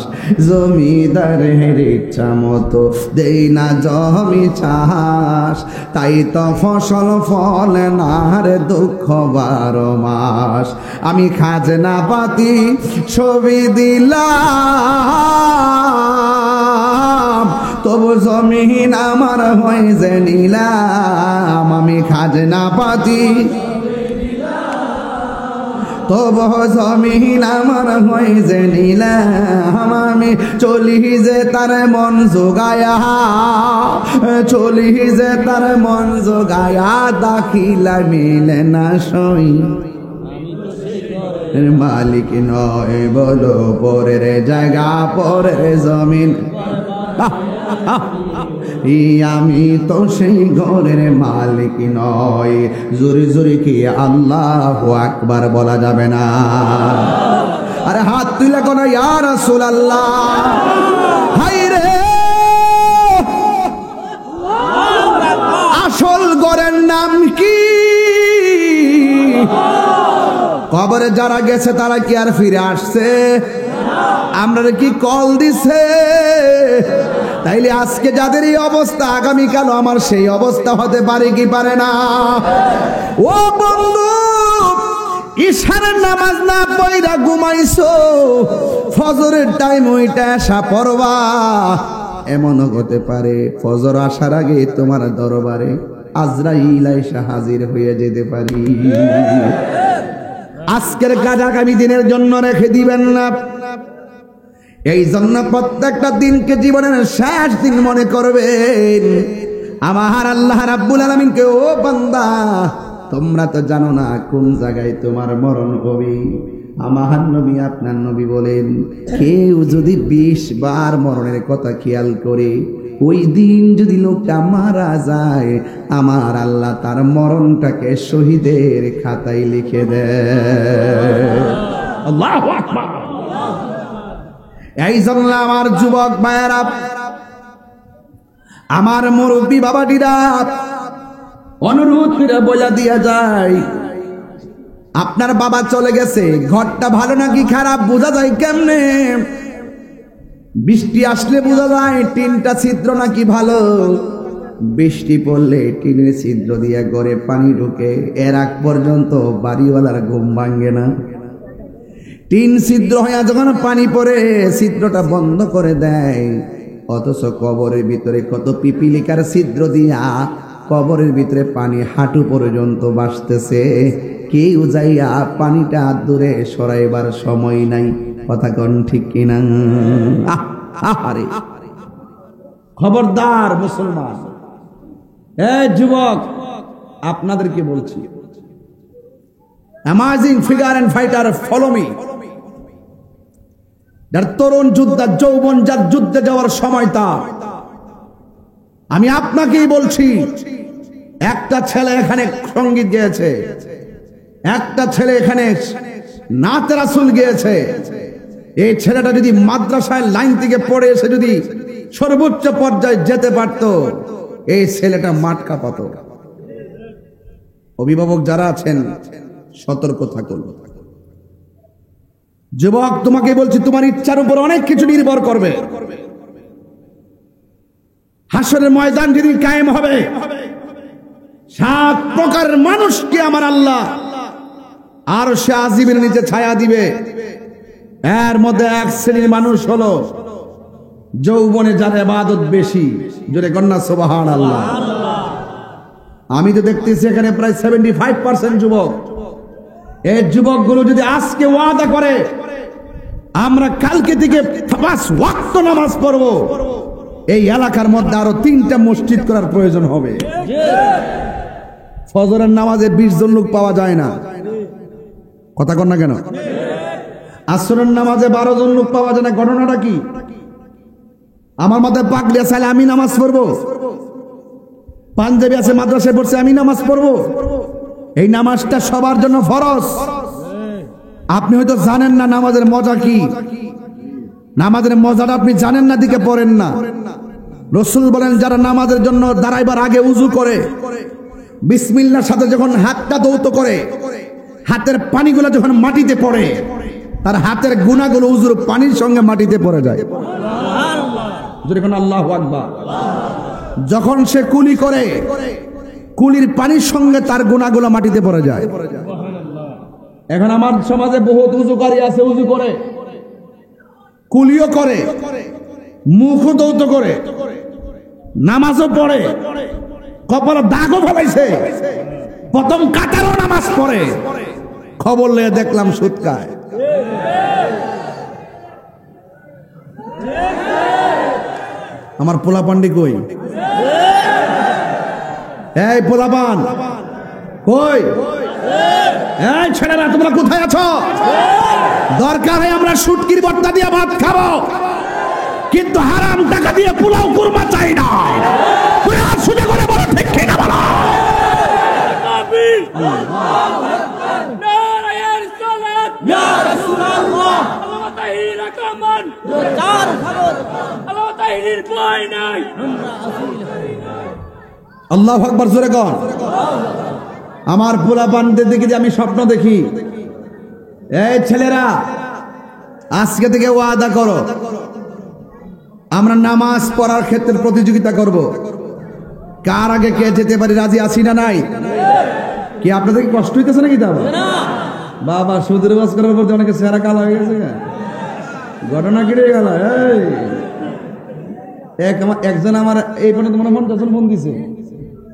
জমিদারের ইচ্ছা মতো দেই না জমি চাষ, তাই তো ফসল ফলে না রে দুঃখ 12 মাস। আমি খাজনা পাতি ছবি দিলাম, তবু জমিন আমার হয় যে নিলাম আমি খাজনা পাতি, তবু জমিন আমার হয় যে নিলাম আমি চলি যে তার মন জোগায়া, চলি যে তার মন জোগায়া দাখিলা মিলে না সই মালিক নয় বলো পরের জায়গা পরের জমিন, আমি তো সেই ঘরের মালিক নয়। জোরে জোরে কি আল্লাহু আকবার বলা যাবে না? আরে হাত তুলে কোন ইয়া রাসূলুল্লাহ, হাই রে আসল ঘরের নাম কি? কবরে যারা গেছে তারা কি আর ফিরে আসছে? আমরা কি কল দিছে? তাইলে আজকে যাদের এই অবস্থা আগামীকাল আমার সেই অবস্থা হতে পারে কি পারে না? ও বন্ধু, ইশারের নামাজ না পড়া ঘুমাইছো, ফজরের টাইম ওইটা আসা পড়বা। এমনও হতে পারে ফজর আসার আগে তোমার দরবারে আজরাইল আইসা হাজির হয়ে যেতে পারি। আজকের কাজ আগামী দিনের জন্য রেখে দিবেন না। এই জন্য প্রত্যেকটা দিনকে জীবনের শেষ দিন মনে করবেন। আমার আল্লাহ রাব্বুল আলামিনকে, ও বান্দা তোমরা তো জানো না কোন জায়গায় তোমার মরণ হবে। আমার নবী আপনার নবী বলেন, কেউ যদি 20 বার মরণের কথা খেয়াল করে ওই দিন যদি লোকটা মারা যায়, আমার আল্লাহ তার মরণটাকে শহীদের খাতায় লিখে দেয়। আল্লাহু আকবার। এই জন্য আমার যুবক ভাইয়েরা, আমার মুরব্বী বাবাটিরা অনুরোধ করে বলে দিয়া যায়, আপনার বাবা চলে গেছে, ঘরটা ভালো নাকি খারাপ বোঝা যায় কেমনে? বৃষ্টি আসলে বোঝা যায় টিনটা ছিদ্র নাকি ভালো। বৃষ্টি পড়লে টিনের ছিদ্র দিয়ে ঘরে পানি ঢুকে, এর আগ পর্যন্ত বাড়িওয়ালার ঘুম ভাঙে না। টিন ছিদ্র হয়ে যখন পানি পড়ে ছিদ্রটা বন্ধ করে দেয়, অথচ কবরের ভিতরে কত পিপিলিকার ছিদ্র দিয়া কবরের ভিতরে পানি হাঁটু পর্যন্ত ভাসতেছে। কেউ যাইয়া পানিটা দূরে সরাইবার সময় নাই। কথা কোন ঠিক কিনা? আরে খবরদার মুসলমান, যুবক আপনাদেরকে বলছি, amazing figure and fighter, follow me. যার তরুণ যোদ্ধা, যৌবন যার যুদ্ধে যাওয়ার সময় তা, আমি আপনাকেই বলছি, একটা ছেলে এখানে সঙ্গীত গেয়েছে, একটা ছেলে এখানে নাতে রাসূল গেয়েছে। এই ছেলেটা যদি মাদ্রাসায় লাইন থেকে পড়ে এসে যদি সর্বোচ্চ পর্যায়ে যেতে পারত, এই ছেলেটা মাঠ কাঁপাত। অভিভাবক যারা আছেন সতর্ক থাকুন। যুবক তোমাকে বলছি, তোমার ইচ্ছার উপর অনেক কিছু নির্ভর করবে। হাসরের ময়দান যেদিন কায়েম হবে, 7 প্রকার মানুষকে আমার আল্লাহ আর সে আজিমের নিচে ছায়া দিবে। এর মধ্যে এক শ্রেণীর মানুষ হলো যৌবনে যার ইবাদত বেশি। জোরে কন্যা সুবহানাল্লাহ। আমি তো দেখতেছি এখানে প্রায় 75% যুবক। এই যুবকগুলো যদি আজকে ওয়াদা করে আমরা কালকে থেকে 5 ওয়াক্ত নামাজ পড়বো, এই এলাকার মধ্যে আরো 3টা মসজিদ করার প্রয়োজন হবে। ফজরের নামাজে 20 জন লোক পাওয়া যায় না। কথা কন না কেন? আসরের নামাজে 12 জন লোক পাওয়া যায় না। ঘটনাটা কি? আমার মাথায় পাগড়ি আছে, আমি নামাজ পড়বো। পাঞ্জাবি আছে, মাদ্রাসায় পড়ছে, আমি নামাজ পড়বো। এই নামাজটা সবার জন্য ফরজ। আপনি হয়তো জানেন না নামাজের মজা কি। নামাজের মজাটা আপনি জানেন না, দিকে পড়েন না। রাসূল বলেন, যারা নামাজের জন্য দাঁড়াইবার আগে উযু করে, বিসমিল্লাহর সাথে যখন হাতটা ধৌত করে, হাতের পানিগুলো যখন মাটিতে পড়ে, তার হাতের গুনাহগুলো উযুর পানির সঙ্গে মাটিতে পড়ে যায়। যখন আল্লাহু আকবার। যখন সে কুলি করে, কুলির পানির সঙ্গে তার গুনাহগুলো মাটিতে পড়ে যায়। এখন আমার সমাজে বহুত উযুকারী আছে, উযু করে, কুলিও করে, মুখও ধৌত করে, নামাজও পড়ে, কপালে দাগও ফেলাইছে, প্রথম কাতারও নামাজ পড়ে, খবর নিয়ে দেখলাম সুদ খায়। আমার পোলাপান্ডি কই? এই পোলাপান কই? এই ছেলেরা তোমরা কোথায় আছো? দরকার হয় আমরা শুটকির ভর্তা দিয়ে ভাত খাবো, কিন্তু হারাম টাকা দিয়ে পোলাও কুরমা চাই না। সুযোগ করে বলো ঠিক কিনা বলো। আল্লাহু আকবার, জোরে কর। আমার পোলাপানদের দিকে যে আমি স্বপ্ন দেখি, এই ছেলেরা আজকে থেকে ওয়াদা করো, আমরা নামাজ পড়ার ক্ষেত্রে প্রতিযোগিতা করব, কার আগে কে যেতে পারি। রাজি আছি না নাই? কি আপনাদের কি কষ্ট হইতেছে নাকি? তা বাবা সুদের বাস করার পর অনেকে চেহারা কালো হয়ে গেছে, ঘটনা কেটে গেল। একজন আমার এই পর্যন্ত মনে মন যখন ফোন দিছে,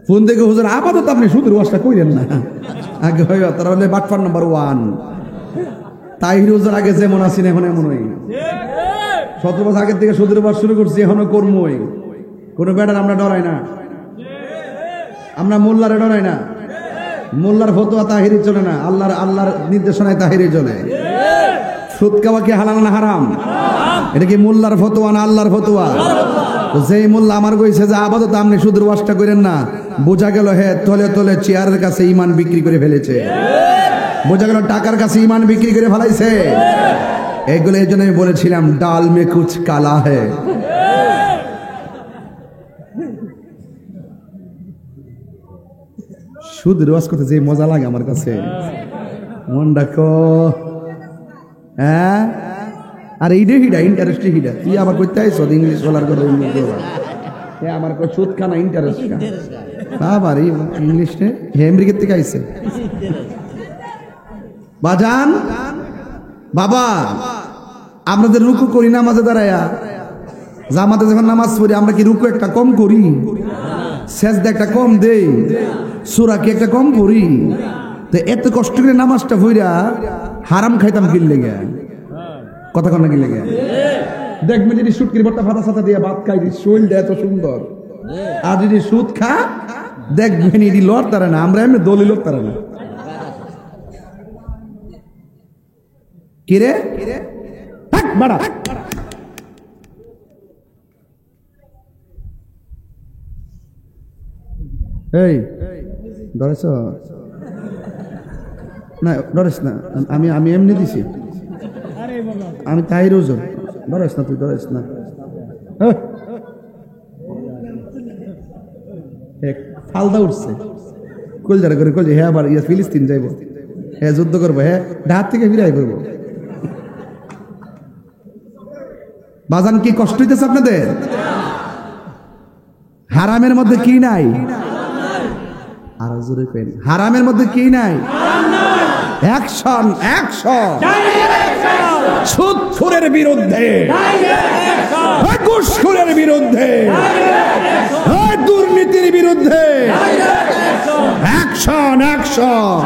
ফোন থেকে হুজুর আপাতত আপনি সুদের ওয়াজটা কইলেন না, আগে হয় তারা হলে বাটফার নাম্বার 1। তাহির হুজুর আগে যেমন আছেন এখন এমন হই, 17 বছর আগের থেকে সুদের ওয়াজ শুরু করছি, এখনো কর্মই। কোনো ব্যাটার আমরা ডরাই না, আমরা মোল্লারে ডরাই না। মোল্লার ফতোয়া তাহিরি চলে না, আল্লাহর নির্দেশনায় তাহিরি চলে। সুদ খাওয়া কি হালাল না হারাম? এটা কি মোল্লার ফতোয়া না আল্লাহর ফতোয়া? যেই মোল্লা আমার কইছে যে আপাতত আপনি সুদের ওয়াজটা করেন না, বোঝা গেল হে তলে তলে চেয়ারের কাছে ইমান বিক্রি করে ফেলেছে, বোঝা গেল টাকার কাছে ইমান বিক্রি করে ফেলাইছে। এগুলো এই জন্য আমি বলেছিলাম ডাল মে কুছ কালা হে। সুদের ওয়াজ করতে যে মজা লাগে আমার কাছে, মন ডাকো। হ্যাঁ, আর এইটা হিডা ইন্টারেস্ট হিডা, তুই আবার করতে আইছো ইংলিশ বলার কথা। আমার সুদ খানা ইন্টারেস্ট আবার ইংলিশ নে আমেরিকার থেকে আইছে। বাজান বাবা, আপনাদের রুকু করি নামাজে দাঁড়ায়া, জামাতে যখন নামাজ পড়ি আমরা কি রুকু একটা কম করি? সেজদা একটা কম দেই? সূরা কি একটা কম পড়ি? তো এত কষ্ট করে নামাজটা পড়া হারাম খাইতাম কি লেগে? কথা কন না কি লেগে? দেখবেন যদি শুটকির ভর্তা ফাটা সাথা দিয়ে ভাত খাই, শরীরটা এত সুন্দর। আর যদি সুদ খা দেখবেন এটি লড় তারা না, আমরা এমনি দলি লোক তারা না। কিরে বাড়া, এই ডরেছ না? ডরেস না, আমি এমনি দিছি, আমি তাই রোজন। ডরেস না, তুই ডরেস না। ফালদা উঠছে কলজারা করে, কলজা হ্যাঁ আবার ফিলিস্তিন যাইব, হ্যাঁ যুদ্ধ করবো, হ্যাঁ ঢাক থেকে ফিরাই করবো। বাজান কি কষ্ট হইতেছে আপনাদের? হারামের মধ্যে কি নাই? আর জোরে কইন, হারামের মধ্যে কি নাই? Action, action. সুদখোরের বিরুদ্ধে, ঘুষখোরের বিরুদ্ধে, দুর্নীতির বিরুদ্ধে অ্যাকশন, অ্যাকশন।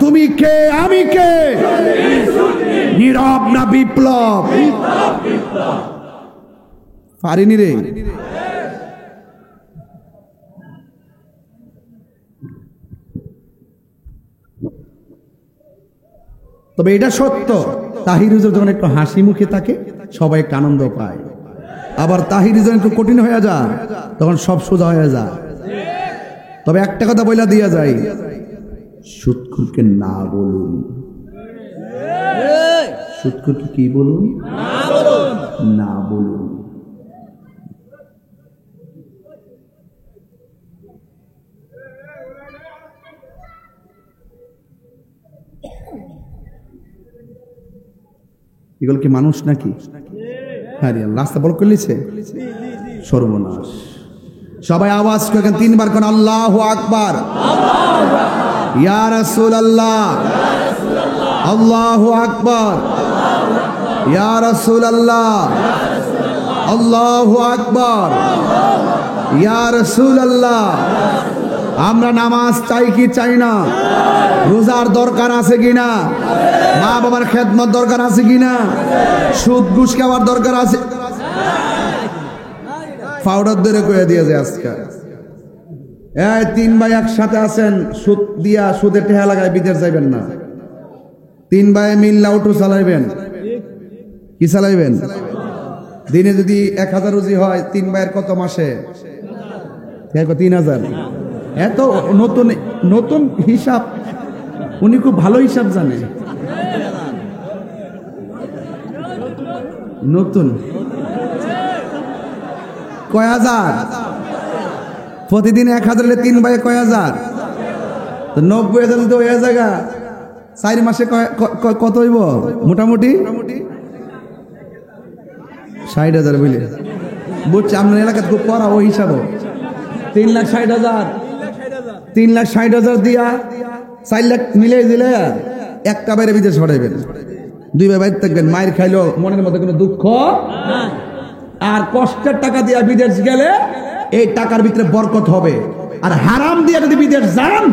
তুমি কে আমি কে? নীরব না বিপ্লব? পারিনি রে। তবে এটা সত্য, তাহির হুজুর যখন একটু হাসি মুখে থাকে সবাই একটু আনন্দ পায়, আবার তাহির যখন একটু কঠিন হয়ে যায় তখন সব সোজা হয়ে যায়। তবে একটা কথা বইলা দিয়া যায়, সুদখোরকে না বলুন। সুদখোরকে কি বলুন? না বলুন। এগুলো কি মানুষ নাকি? হ্যাঁ, রাস্তা বল করলিছে, সর্বনাশ। সবাই আওয়াজ করে 3 বার কোন আল্লাহু আকবার, ইয়া রাসূলুল্লাহ, আল্লাহু আকবার, ইয়া রাসূলুল্লাহ, আল্লাহু আকবার। ইয়া রাসূলুল্লাহ, আমরা নামাজ চাই কি চাই না? রোজার দরকার আছে কিনা? মা বাবার খেদমত দরকার আছে কিনা? সুদ ঘুষ খাওয়ার দরকার আছে? পাউডার ধরে কয়ে দিয়েছে আজকে, এই 3 ভাই একসাথে আছেন, সুদ দিয়া সুদে টেহা লাগায় বিদেশ যাইবেন না। 3 ভাই মিল্লা অটো চালাইবেন। কি চালাইবেন? দিনে যদি 1000 রুজি হয়, 3 ভাইয়ের কত মাসে? 3000। এত নতুন নতুন হিসাব, উনি খুব ভালো হিসাব জানে। নতুন কয় হাজার? প্রতিদিন 1000 হলে 3 ভাই কয় হাজার? 90,000 তো হয়ে জায়গা। 4 মাসে কত হইব মোটামুটি? 60,000 বুঝলে? বুঝছি, আপনার এলাকায় খুব পড়া ওই হিসাবও। 3,60,000 3,60,000 দিয়া 4 লাখ মিলে দিলে একটা বাইরে বিদেশ পাঠাইবেন। 2 ভাই বাইরে থাকবেন, মায়ের খাইলো মনের মধ্যে কোনো দুঃখ, আর কষ্টের টাকা দিয়া বিদেশ গেলে এই টাকার ভিতরে বরকত হবে। আর হারাম দিয়ে যদি বিদেশ যান,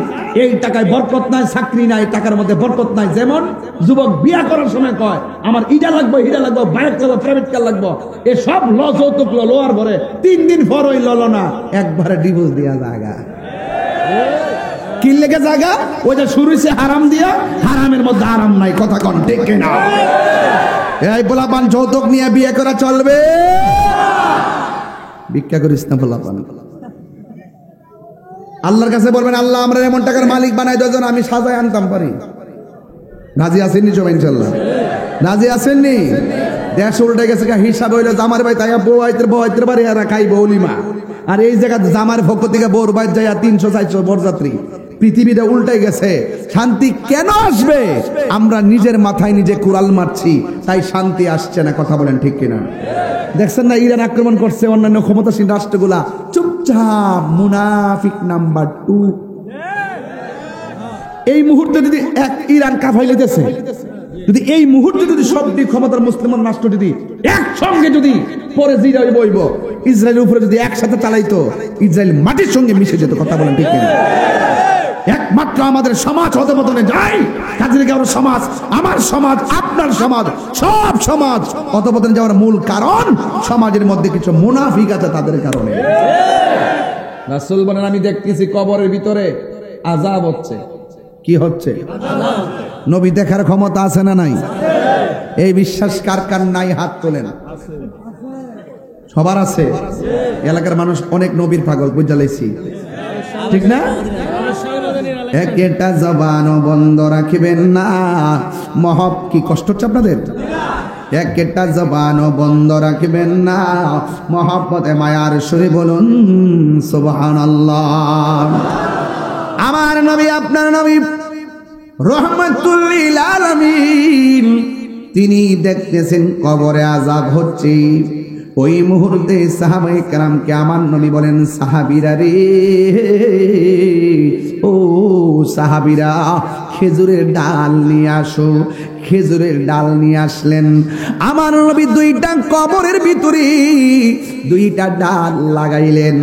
এই টাকায় বরকত নাই, চাকরি নাই, টাকার মধ্যে বরকত নাই। যেমন যুবক বিয়া করার সময় কয় আমার ইটা লাগবে, হিরা লাগবে, বাইক লাগবে, প্রাইভেট কার লাগবে, এ সব যৌতুক লোয়ার ভরে 3 দিন পর ওই ললো না, একবারে ডিভোর্স দিয়া জায়গা। কি লেগে জায়গা? ওই যে শুরু হয়েছে হারাম দিয়া, হারামের মধ্যে আরাম নাই। কথা কন ঠিক কিনা? এই পোলাপান যৌতুক নিয়ে বিয়ে করা চলবে? ভিক্ষা করিস না পোলাপান। আল্লাহর কাছে বলবেন, আল্লাহ আমরা এমন টাকার মালিক বানাই দেন, আমি সাজায় আনতাম পারি। রাজি আছেননি সবাই? ইনশাল্লাহ রাজি আছেননি? দেশ উল্টে গেছে, হিসাব হইলো জামার ভাই তাই বউ আইতের বাড়ি আর খাইব অলিমা, আর এই জায়গা জামার পক্ষ থেকে বউর বাইর যায় 300-400 বরযাত্রী। পৃথিবীটা উল্টাই গেছে। শান্তি কেন আসবে? আমরা নিজের মাথায় নিজে কুড়াল মারছি, তাই শান্তি আসছে না। কথা বলেন ঠিক কিনা? দেখছেন না, ইরান আক্রমণ করছে, অন্যান্য ক্ষমতাসীন রাষ্ট্রগুলা চুপচাপ। মুনাফিক নাম্বার 2। এই মুহূর্তে যদি ইরান কাফাইলে দেশে, যদি এই মুহূর্তে যদি সবটি ক্ষমতার মুসলমান রাষ্ট্র যদি একসঙ্গে যদি পরে জিরা বইব, ইসরায়েলের উপরে যদি একসাথে চালাইতো, ইসরায়েল মাটির সঙ্গে মিশে যেত। কথা বলেন ঠিক কিনা? একমাত্র আমাদের সমাজ অধপতনে যায়। কাজে আমার সমাজ, আমার সমাজ, আপনার সমাজ, সব সমাজ অধপতনে যাওয়ার মূল কারণ সমাজের মধ্যে কিছু মুনাফিক আছে, তাদের কারণে। রাসূল বলেন, আমি দেখতেছি কবরের ভিতরে আযাব হচ্ছে। কি হচ্ছে? নবী দেখার ক্ষমতা আছে না নাই? এই বিশ্বাস কার কার নাই? হাত তোলেন। সবার আছে। এলাকার মানুষ অনেক নবীর পাগল, বুঝালাইছি ঠিক না? একটা জবানও বন্ধ রাখবেন না। কি কষ্ট হচ্ছে আপনাদের? একটা জবানও বন্ধ রাখবেন না। মহব্বতে মায়ার সুরে বলুন সুবহানাল্লাহ। আমার নবী, আপনার নবী রহমাতুল লিল আলামিন, তিনি দেখতেছেন কবরে আযাব হচ্ছে। ওই মুহূর্তে সাহাবায়ে কেরামকে আমার নবী বলেন, সাহাবীরা রে, ও সাহাবীরা, খেজুরের ডাল নিয়ে আসো। খেজুরের ডাল নিয়ে আসলেন। আমার নবী 2টা কবরের ভিতরে 2টা ডাল লাগাইলেন।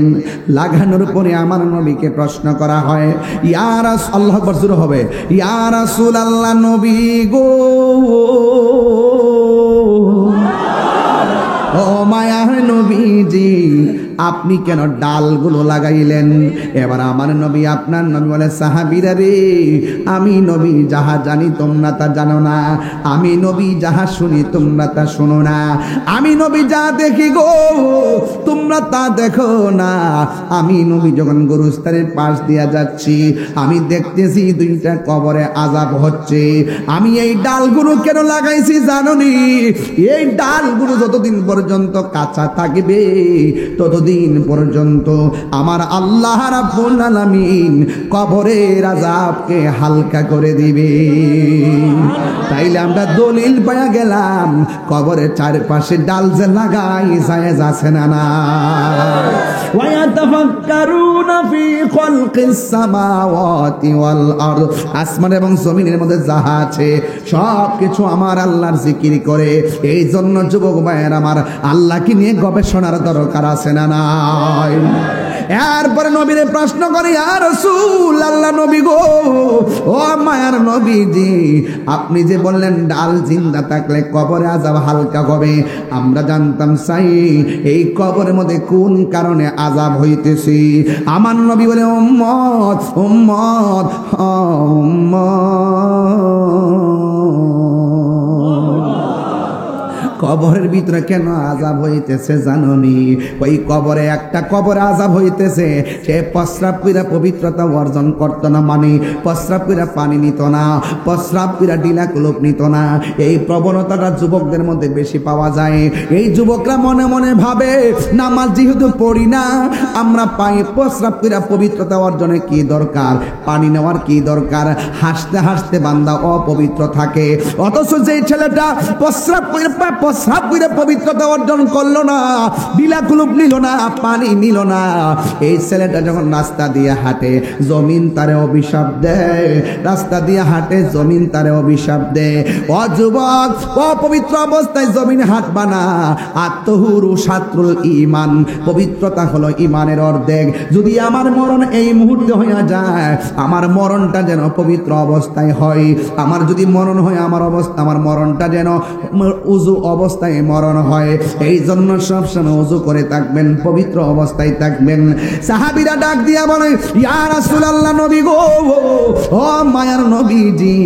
লাগানোর পরে আমার নবীকে প্রশ্ন করা হয়, ইয়া রাসূল, আল্লাহু আকবার জোরে হবে, ইয়া রাসূলুল্লাহ, নবী গো, ও মায়ার নবীজি, আপনি কেন ডালগুলো লাগাইলেন? এবার আমার নবী, আপনার নবী বলে, সাহাবীরা রে, আমি নবী যাহা জানি তোমরা তা জানো না, আমি নবী যাহা শুনি তোমরা তা শোনো না, আমি নবী যা দেখি গো তোমরা তা দেখো না। আমি নবী যখন গোরস্থানের পাশ দিয়া যাচ্ছি, আমি দেখতেছি 2টা কবরে আযাব হচ্ছে। আমি এই ডালগুলো কেন লাগাইছি জানোনি? এই ডালগুলো যতদিন পর্যন্ত কাঁচা থাকবে ততদিন পর্যন্ত আমার আল্লাহ রাব্বুল আলামিন কবরের আযাবকে হালকা করে দিবে। তাইলে আমরা দলিল পায়া গেলাম, কবরের চারপাশে ডাল যে লাগাই জায়েজ আছে না না? ওয়া ইয়াতাফাক্কারুনা ফি খালকিস সামাওয়াতি ওয়াল আরদ, আসমান এবং জমিনের মধ্যে যাহা আছে সব কিছু আমার আল্লাহর জিকির করে। এই জন্য যুবক ভাইয়ের আমার, আল্লাহকে নিয়ে গবেষণার দরকার আছে না নাই? এরপরে নবীরে প্রশ্ন করি, ইয়া রাসূল আল্লাহ নবী গো, ও মায়ার নবীজি, আপনি যে বললেন ডাল জিন্দা থাকলে কবরে আযাব হালকা হবে, আমরা জানতাম চাই এই কবরের মধ্যে কোন কারণে আযাব হইতেছে? আমার নবী বলে, উম্মত উম্মত কবরের ভিতরে কেন আযাব হইতেছে জাননি? ওই কবরে একটা কবরে আযাব হইতেছে, সে প্রস্রাব কইরা পবিত্রতা অর্জন করত না, মানে প্রস্রাব কইরা পানি নিত না, প্রস্রাব কইরা ডিলা কুলুপ নিত না। এই প্রবণতাটা যুবকদের মধ্যে বেশি পাওয়া যায়। এই যুবকরা মনে মনে ভাবে, নামাজ যেহেতু পড়ি না, আমরা পাই প্রস্রাব কইরা পবিত্রতা অর্জনে কি দরকার, পানি নেওয়ার কি দরকার? হাসতে হাসতে বান্দা অপবিত্র থাকে। অথচ যে ছেলেটা প্রস্রাব করে পবিত্রতা অর্জন করলো না, বিলা কুলুপ নিল না, পানি নিল না, এই ছেলেটা যখন রাস্তা দিয়ে হাঁটে জমিন তারে অভিশাপ দেয়, রাস্তা দিয়ে হাঁটে জমিন তারে অভিশাপ দেয়। ও যুবক, অপবিত্র অবস্থায় জমিন হাঁটবা না। আত্মহুরু শাত্রুল ঈমান, পবিত্রতা হলো ঈমানের অর্ধেক। যদি আমার মরণ এই মুহূর্তে হইয়া যায়, আমার মরণটা যেন পবিত্র অবস্থায় হয়। আমার যদি মরণ হয়, আমার মরণটা যেন উযু অবস্থায় মরণ হয়। এই জন্য সবসময় ওযু করে থাকবেন, পবিত্র অবস্থায় থাকবেন। সাহাবীরা ডাক দিয়া বলে, ইয়া রাসূলুল্লাহ নবী গো, ও মায়ার নবীজি,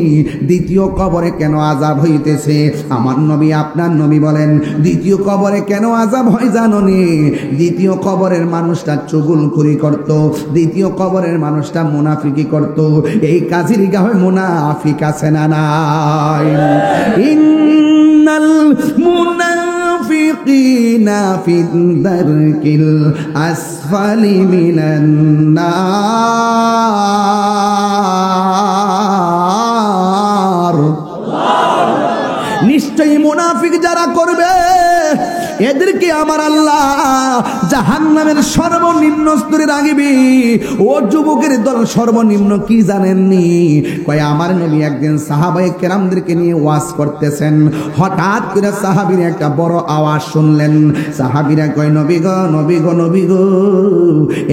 দ্বিতীয় কবরে কেন আযাব হইতেছে? আমার নবী আপনার নবী বলেন, দ্বিতীয় কবরে কেন আযাব হয় জানোনি? দ্বিতীয় কবরের মানুষটা চুগলখুরি করত, দ্বিতীয় কবরের মানুষটা মুনাফিকি করত। এই কাজেরই গায়ে মুনাফিক আছে না নাই? ইন্নাল মুনাফিকিনা ফিদ দারকিল আসফালি মিনান নার। নিশ্চয়ই মুনাফিক যারা করবে, এদেরকে আমার আল্লাহ জাহান্নামের সর্বনিম্ন স্তরে রাখবে। ও যুবকের দল, সর্বনিম্ন কি জানেননি? কয় আমার নবী একদিন সাহাবায়ে কেরামদেরকে নিয়ে ওয়াজ করতেছেন, হঠাৎ করে সাহাবীরা একটা বড় আওয়াজ শুনলেন। সাহাবীরা কয়, নবী গো নবী গো নবী গো,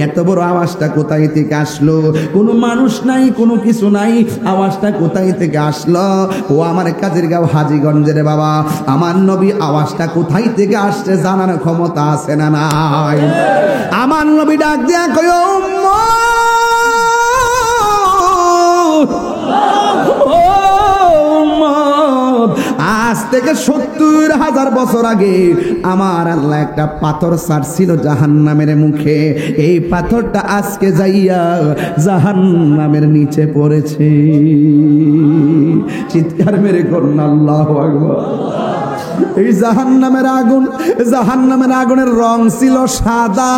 এত বড় আওয়াজটা কোথায় থেকে আসলো? কোনো মানুষ নাই, কোনো কিছু নাই, আওয়াজটা কোথায় থেকে আসলো? ও আমার কাজের গাঁও হাজীগঞ্জের বাবা, আমার নবী আওয়াজটা কোথায় থেকে আসছে জানার ক্ষমতা আছে না নাই? আমার নবী ডাক দিয়া কয়, আজ থেকে ৭০,০০০ বছর আগে আমার আল্লাহ একটা পাথর ছাড়ছিল জাহান্নামের মুখে। এই পাথরটা আজকে যাইয়া জাহান্নামের নিচে পড়েছে। চিৎকার মেরে করুন আল্লাহু আকবার। এই জাহান্নামের আগুন, জাহান্নামের আগুনের রং ছিল সাদা।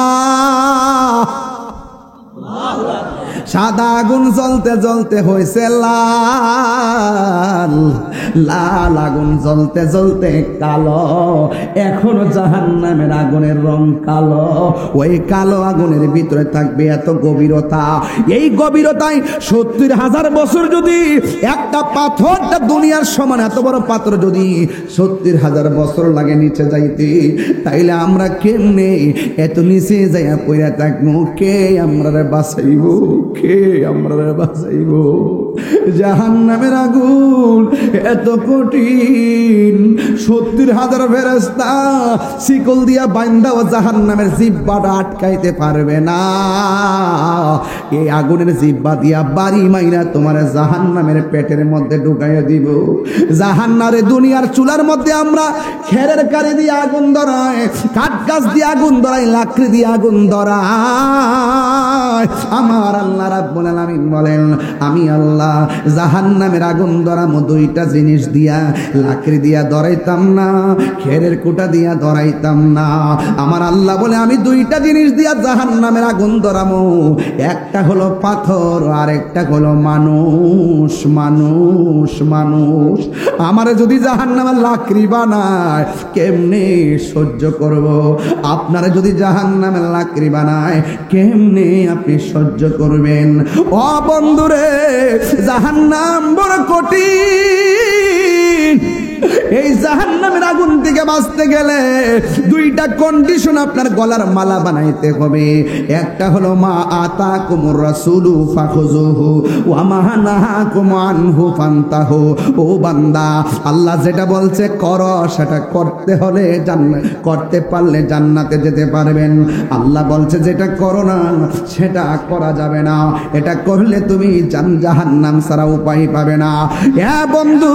সাদা আগুন জ্বলতে জ্বলতে হয়েছে লাল, লাল আগুন জ্বলতে জ্বলতে কালো। এখনো জাহান্নামের আগুনের রং কালো। ওই কালো আগুনের ভিতরে থাকবে এত গভীরতা। এই গভীরতায় ৭০,০০০ বছর যদি একটা পাথরটা দুনিয়ার সমান এত বড় পাথর যদি ৭০,০০০ বছর লাগে নিচে যাইতে, তাইলে আমরা কেমনে এত নিচে যাইয়া পইরা থাকবো? কে আমরা বাঁচাইব? কে আমরা বাঁচাইব? জাহান্নামের আগুন এত কঠিন, ৭০,০০০ ফেরেশতা শিকল দিয়া বান্দাও জাহান্নামের জিহ্বাটা আটকাইতে পারবে না। এই আগুনের জিহ্বা দিয়া বাড়ি মাইরা তোমার জাহান্নামের পেটের মধ্যে ঢুকাইয়া দিব। জাহান্নারে দুনিয়ার চুলার মধ্যে আমরা খেরের কারি দিয়ে আগুন ধরাই, কাঠ গাছ দিয়ে আগুন ধরাই, লাকড়ি দিয়ে আগুন ধরাই। আমার আল্লাহ আল্লাহ রাব্বুল আলামিন বলেন, আমি আল্লাহ জাহান্নামের আগুন ধরামো দুইটা জিনিস দিয়া, লাকড়ি দিয়া ধরাইতাম না, খেরের কুটা দিয়া ধরাইতাম না। আমার আল্লাহ বলে আমি দুইটা জিনিস দিয়া জাহান্নামের আগুন ধরামো, একটা হলো পাথর আর একটা হলো মানুষ। মানুষ মানুষ আমারে যদি জাহান্নামের লাকড়ি বানায় কেমনে সহ্য করব? আপনারা যদি জাহান্নামের লাকড়ি বানায় কেমনে আপনি সহ্য করবেন? ও বন্ধুরে, জাহান্নাম বড় কঠিন। এই জাহান্নামের আগুন থেকে বাঁচতে গেলে দুইটা কন্ডিশন আপনার গলার মালা বানাইতে হবে। একটা হলো মা আতাকুমুর রাসূলু ফাখুযুহু ওয়া মা নাহাকুম আনহু ফান্তাহু। ও বান্দা, আল্লাহ যেটা বলছে করো সেটা করতে হলে করতে পারলে জান্নাতে যেতে পারবেন। আল্লাহ বলছে যেটা করো না সেটা করা যাবে না, এটা করলে তুমি জাহান্নাম ছাড়া উপায় পাবে না। হ্যাঁ বন্ধু,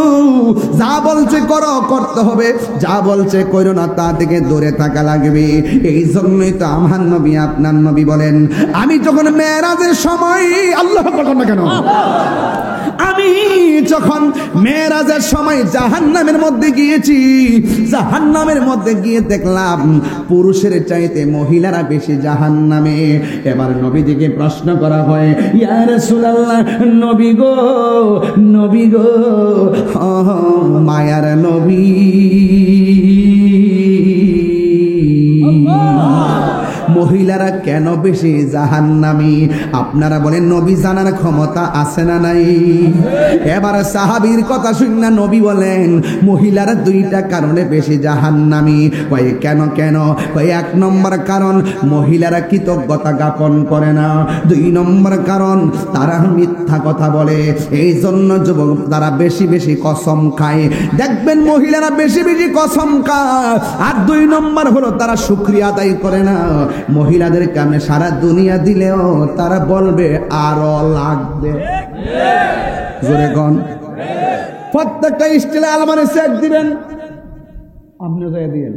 যা বলছে করো করতে হবে, যা বলছে করো না তা থেকে দূরে থাকা লাগবে। এই জন্যই তো আমার নবী আপনার নবী বলেন, আমি যখন মেরাজের সময়, আল্লাহ বলেন না কেন, আমি যখন মেরাজের সময় জাহান্নামের মধ্যে গিয়েছি, জাহান্নামের মধ্যে গিয়ে দেখলাম পুরুষের চাইতে মহিলারা বেশি জাহান্নামে। এবার নবীজিকে প্রশ্ন করা হয়, ইয়া রাসূলুল্লাহ, নবী গো, নবী গো, মায়ার নবী, মহিলারা কেন বেশি জাহান্নামী? আপনারা বলেন নবী জানার ক্ষমতা আছে না নাই? এবার সাহাবীর কথা শুনে নবী বলেন মহিলারা দুইটা কারণে বেশি জাহান্নামী। কয় কেন কেন? কয় এক নম্বর কারণ মহিলারা কৃতজ্ঞতা জ্ঞাপন করে না, দুই নম্বর কারণ তারা মিথ্যা কথা বলে, এই জন্য যুবক তারা বেশি বেশি কসম খায়। দেখবেন মহিলারা বেশি বেশি কসম খায়। আর দুই নম্বর হলো তারা শুকরিয়া আদায় করে না। মহিলাদের কামে সারা দুনিয়া দিলেও তারা বলবে আরো লাগবে। জোরে গন, প্রত্যেকটা স্টিলে আলমারি সেট দিবেন, আপনিও যাই দিবেন।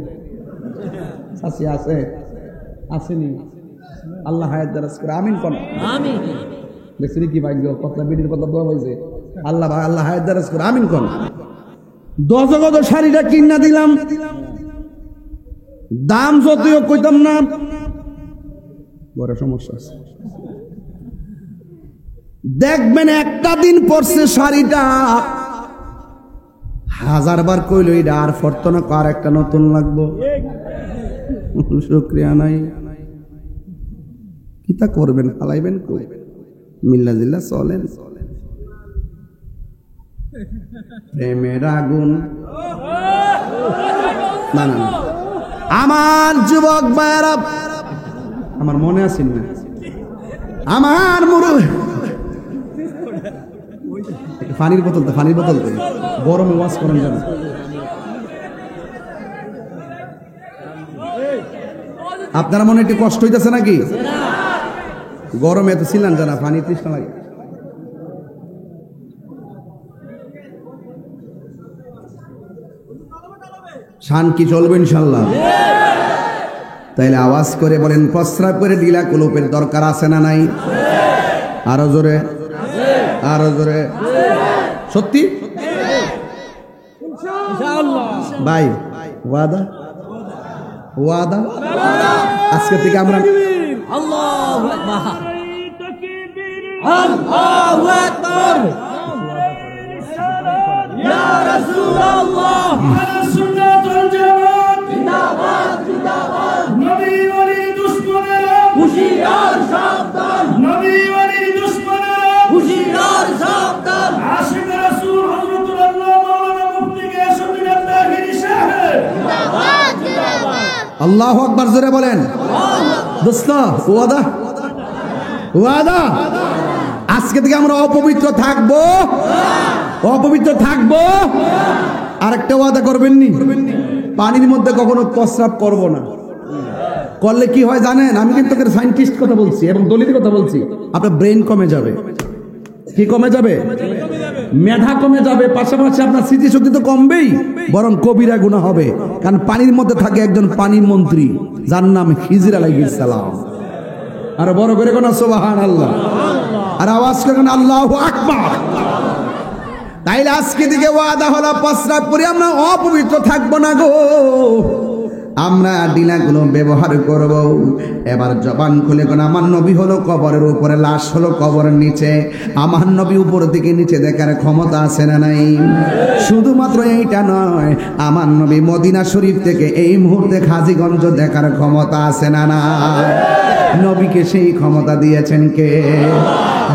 সাসি আছে আসেনি, আল্লাহ হায়াত দারাজ করে, আমিন কোন আমিন। দেখছেন কি ভাগ্য, কথা বিডির কথা বলা হয়েছে, আল্লাহ আল্লাহ হায়াত দারাজ করে, আমিন কোন। দশগত শাড়িটা কিনা দিলাম, দাম যদিও কইতাম না, বড় সমস্যা আছে। দেখবেন একটা দিন পরছে শাড়িটা, 1000 বার কইল এটা আর ফরতো না, আর একটা নতুন লাগবো। শুকরিয়া নাই, কিতা করবেন, ফালাইবেন কই? মিল্লা জিল্লা চলেন। প্রেমের আগুন না না, আমার যুবক ভাইরা, আমার মনে আছে না, আমার পানির বোতল তো, পানির বোতল তো গরমে ওয়াশ করেন যেন। আপনার মনে একটু কষ্ট হইতেছে নাকি? গরমে এত ছিলেন জানা, পানি তৃষ্ণা লাগে। শান কি চলবে ইনশাল্লাহ? তাইলে আওয়াজ করে বলেন, প্রস্রাব করে ঢিলা কুলুপের দরকার আছে না নাই? আরো জোরে, আরো জোরে। সত্যি ভাই, ওয়াদা ওয়াদা। আজকে থেকে আমরা আল্লাহু আকবার, আল্লাহু আকবার, ইয়া রাসূলুল্লাহ, আলা সুন্নাতুল জামাত, জিন্দাবাদ জিন্দাবাদ। নবী ওলি দুশমনেরা হুশিয়ার সাবধান, নবী ওলি দুশমনেরা হুশিয়ার সাবধান। আশিক রাসূল হযরতুল্লাহ মাওলানা মুফতি গিয়াসউদ্দিন তাহিরি সাহেব, জিন্দাবাদ জিন্দাবাদ। আল্লাহু আকবার জোরে বলেন। দোস্ত ওয়াদা ওয়াদা, আজকে থেকে আমরা অপবিত্র থাকবো, অপবিত্র থাকবো। আরেকটা ওয়াদা করবেন নি, পানির মধ্যে কখনো প্রস্রাব করব না। করলে কি হয় জানেন? আমি কিন্তু সায়েন্টিস্ট কথা বলছি এবং দলিত কথা বলছি। আপনার ব্রেন কমে যাবে। কি কমে যাবে? মেধা কমে যাবে, পাশাপাশি আপনার স্মৃতিশক্তি তো কমবেই, বরং কবিরা গুনাহ হবে। কারণ পানির মধ্যে থাকে একজন পানি মন্ত্রী, যার নাম খিজির আলাইহিস সালাম। আর বড় করে কোন সুবহানাল্লাহ, আর আওয়াজ করে কোন আল্লাহু আকবার। তাইলে আজকে দিকে ওয়াদা হলো প্রস্রাব করে আমরা অপবিত্র থাকবো না গো, আমরা ডিলাগুলো ব্যবহার করব। এবার জবান খুলে কোন আমার নবী হলো কবরের উপরে, লাশ হলো কবরের নিচে, আমার নবী উপর দিকে নিচে দেখার ক্ষমতা আছে না নাই? শুধুমাত্র এইটা নয়, আমার নবী মদিনা শরীফ থেকে এই মুহূর্তে হাজীগঞ্জ দেখার ক্ষমতা আছে না নাই? নবীকে সেই ক্ষমতা দিয়েছেন কে?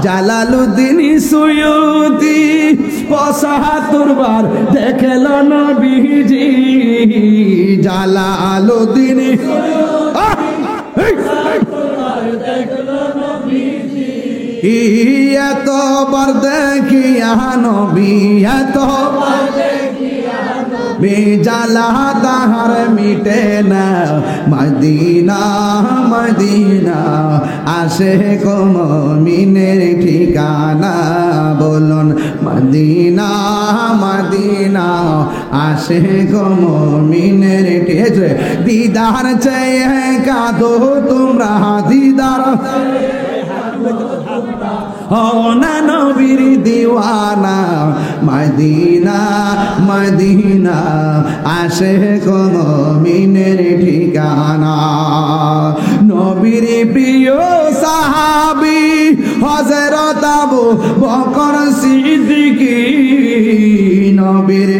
জালালউদ্দিন সুয়ুতি ৭৫ বার দেখল নবীজি। জালালউদ্দিন এতবার দেখিয়া নবী, এতবার বেজালা তাহার মিটে না, মদিনা মদিনা আসে কো মুমিনের ঠিকানা, বলুন মদিনা মদিনা আসে কো মুমিনের ঠিকানা। দিদার চেয়ে কাঁদো তোমরা, দিদার হও না নবীর দিওয়ানা, মদিনা মদিনা আসে কো মুমিনের ঠিকানা। নবীর প্রিয় সাহাবী হযরত আবু বকর সিদ্দিক, নবীর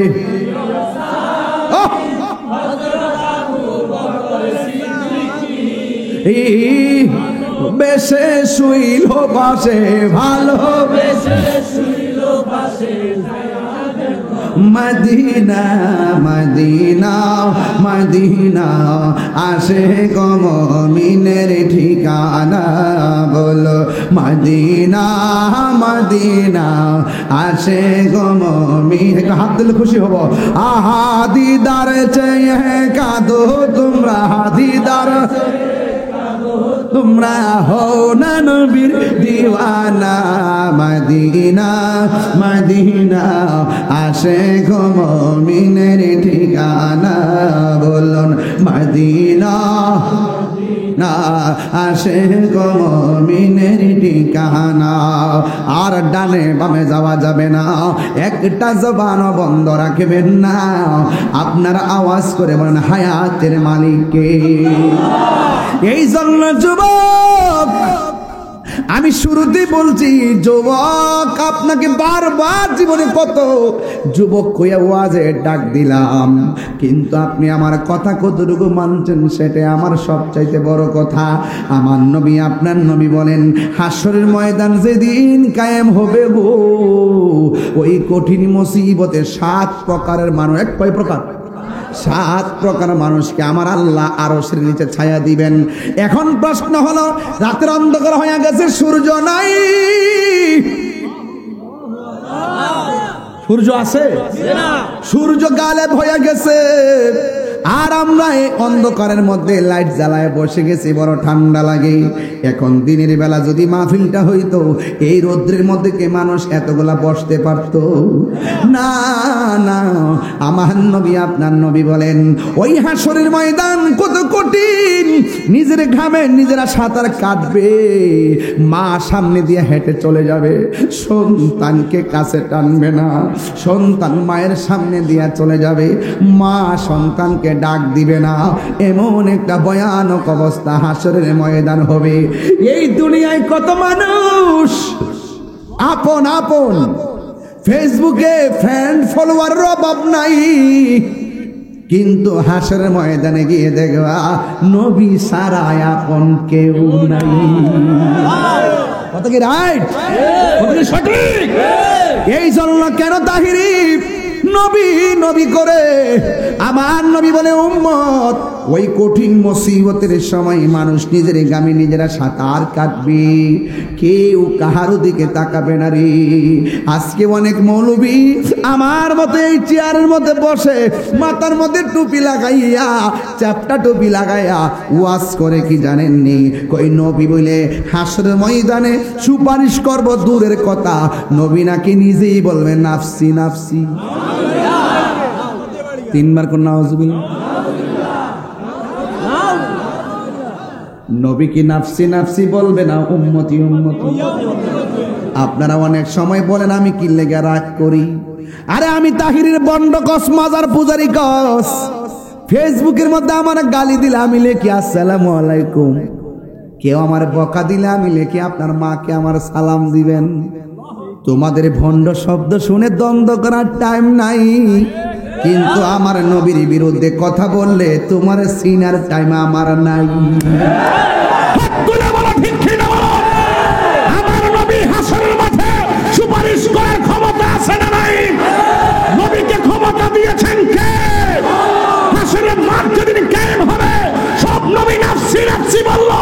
বেশে শুইল পাশে, ভালোবেসে শুইল পাশে, মদিনা মদিনা মদিনা আসে কো মুমিনের ঠিকানা, বলো মদিনা মদিনা আসে গো মুমিন। একটা হাত দিলে খুশি হব। আহা দিদার চেয়ে কাঁদো তোমরা, দিদার তোমরা হও না নবীর দিওয়ানা, মদিনা মদিনা আসে গো মুমিনের ঠিকানা, বলুন মদিনা না আসে গো মুমিনের ঠিকানা। আর ডানে বামে যাওয়া যাবে না, একটা জবান বন্ধ রাখবেন না। আপনারা আওয়াজ করে বলেন হায়াতের মালিক কে? এই জন্য যুবক আমি শুরুতে বলছি, যুবক আপনাকে বারবার জীবনে কত যুবক কইয়া ওয়াজে ডাক দিলাম, কিন্তু আপনি আমার কথা কতটুকু মানছেন সেটা আমার সবচাইতে বড় কথা। আমার নবী আপনার নবী বলেন, হাসরের ময়দান যেদিন কায়েম হবে গো, ওই কঠিন মুসিবতে 7 প্রকারের মানুষ, এক কয় প্রকার? 7 প্রকার মানুষকে আমার আল্লাহ আরশের নিচে ছায়া দিবেন। এখন প্রশ্ন হলো, রাতের অন্ধকার হয়ে গেছে, সূর্য নাই, সূর্য আছে? সূর্য গায়েব হয়ে গেছে, আর আমরা এই অন্ধকারের মধ্যে লাইট জ্বালায় বসে গেছি, বড় ঠান্ডা লাগে। এখন দিনের বেলা যদি মাহফিলটা হইতো, এই রৌদ্রের মধ্যে কে মানুষ এতগুলা বসতে পারতো? না না, আমার নবী আপনার নবী বলেন, ওই হাসরের ময়দান কত কঠিন, নিজের ঘামে নিজেরা সাঁতার কাটবে, মা সামনে দিয়ে হেঁটে চলে যাবে, সন্তানকে কাছে টানবে না, সন্তান মায়ের সামনে দিয়ে চলে যাবে, মা সন্তানকে ডাক দিবে না। এমন একটা ভয়ানক অবস্থা হাসরের ময়দান হবে। এই দুনিয়ায় কত মানুষ আপন আপন, ফেসবুকে ফ্রেন্ড ফলোয়ারের অভাব নাই, কিন্তু হাসরের ময়দানে গিয়ে দেখবা নবী ছাড়া আপন কেউ নাই। কথা কি রাইট? কথা কি সঠিক? এই জন্য কেন তাহিরি নবী নবী করে আমার নবী বলে, উম্মত ওই কঠিন মুসিবতের সময় মানুষ নিজের গামে নিজেরা সাঁতার কাটবে, কেউ কাহারও দিকে তাকাবে না রে। আজকে অনেক মৌলবী আমার মতো এই চেয়ারের মধ্যে বসে, মাথার মধ্যে টুপি লাগাইয়া, চ্যাপটা টুপি লাগাইয়া ওয়াজ করে কি জানেননি? কই নবী বলে হাসরের ময়দানে সুপারিশ করব দূরের কথা, নবী নাকি নিজেই বলবে নাফসি নাফসি। 3 বার কোন নাউজুবিল্লাহ। নবী কি নাফসি নাফসি বলবে না উম্মতি উম্মতি? আপনারা অনেক সময় বলেন আমি কি লেগে রাগ করি। আরে আমি তাহিরের বন্ড কস মাজার পূজারি কস, ফেসবুকের মধ্যে আমার গালি দিলে আমি লেখি আসসালামু আলাইকুম, কেউ আমার বকা দিলে আমি লেখি আপনার মাকে আমার সালাম দিবেন। তোমাদের ভণ্ড শব্দ শুনে দ্বন্দ্ব করার টাইম নাই, কিন্তু আমার নবীর বিরুদ্ধে কথা বললে তোমার সিনার টাইম আমার নাই। আমার নবী হাসরের মাঠে সুপারিশ করার ক্ষমতা আছে না নাই? নবীকে ক্ষমতা দিয়েছেন কে? হাসরের মাঠ যেদিন কায়েম হবে সব নবী নাফসি নাফসি বললো,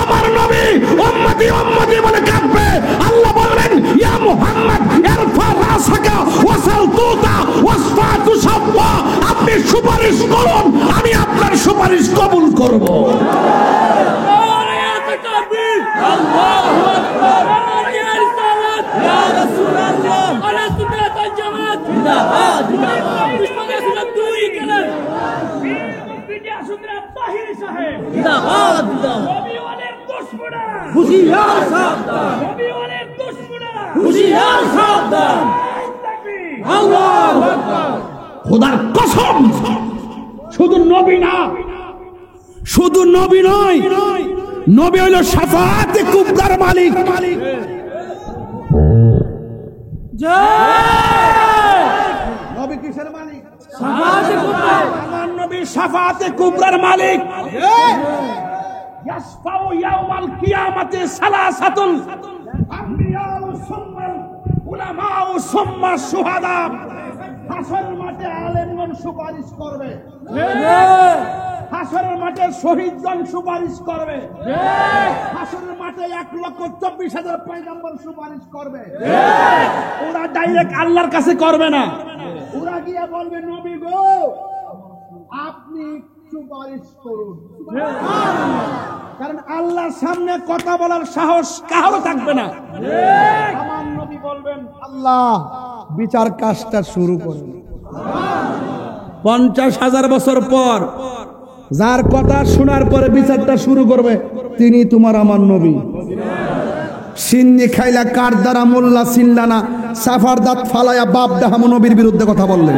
আমার নবী উম্মতি উম্মতি বলে কাঁদবে। আল্লাহ বললেন ইয়া মুহাম্মদ ইরফা রাসাকা ওয়াসাল তুতা ওয়াসফা তুসাফা, আপনি সুপারিশ করুন, আমি আপনার সুপারিশ কবুল করব। খোদার কসম, শুধু নবী না, শুধু নবী নয়, নবী হইল শাফাআতে কুবরার মালিক। নবী কিসের মালিক? শাফাআতে কুবরা। আমার নবী শাফাআতে কুবরার মালিক। ইয়াশফাউ ইয়াউমাল কিয়ামাতি সালাসাতুল আমবিয়াউ সুম্মাল উলামাউ সুম্মা শুহাদা। হাসরের মাঠে আলেমগণ সুপারিশ করবে, হাসরের মাঠে শহীদগণ সুপারিশ করবে, হাসরের মাঠে 1,24,000 পয়গম্বর সুপারিশ করবে। ওরা ডাইরেক্ট আল্লাহর কাছে করবে না, ওরা গিয়ে বলবে নবী গো আপনি সুপারিশ করুন। কারণ আল্লাহর সামনে কথা বলার সাহস কারো থাকবে না। আমার নবী বলবেন আল্লাহ বিচার কাজটা শুরু করুন। 50,000 বছর পর যার কথা শোনার পরে বিচারটা শুরু করবে তিনি তোমার আমার নবী। সিন্নি খাইলা কার দ্বারা মোল্লা সিনলানা, সাফার দাঁত ফালায়া বাপ ডাহাম নবীর বিরুদ্ধে কথা বললেন।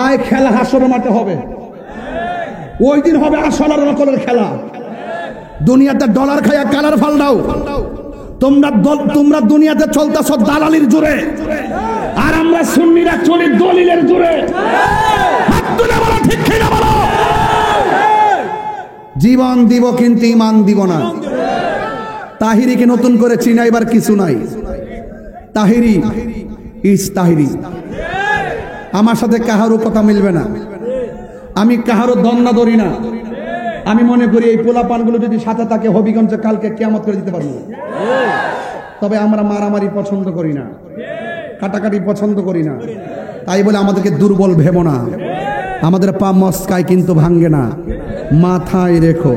আয় খেলা হাসরের মাঠে হবে, ওই দিন হবে আসল আর নকলের খেলা। দুনিয়াতে ডলার খাইয়া কালার ফালদাও, তোমরা দুনিয়াতে চলতেছ দালালির জোরে, আর আমরা সুন্নিরা চলি দলিলের জোরে। হাত তুলে বলো ঠিক কিনা বলো। জীবন দিব কিন্তু ঈমান দিব না। তাহিরিকে নতুন করে চিনাইবার কিছু নাই। তাহিরি ইস তাহিরি। আমার সাথে কাহারও কথা মিলবে না, আমি কাহারও দন্না ধরি না। আমি মনে করি এই পোলা পানগুলো যদি সাথে থাকে হবিগঞ্জে কালকে কিয়ামত করে দিতে পারবো। তবে আমরা মারামারি পছন্দ করি না, কাটাকাটি পছন্দ করি না, তাই বলে আমাদেরকে দুর্বল ভেবো না। আমাদের পা মস্কায় কিন্তু ভাঙ্গে না, মাথায় রেখো।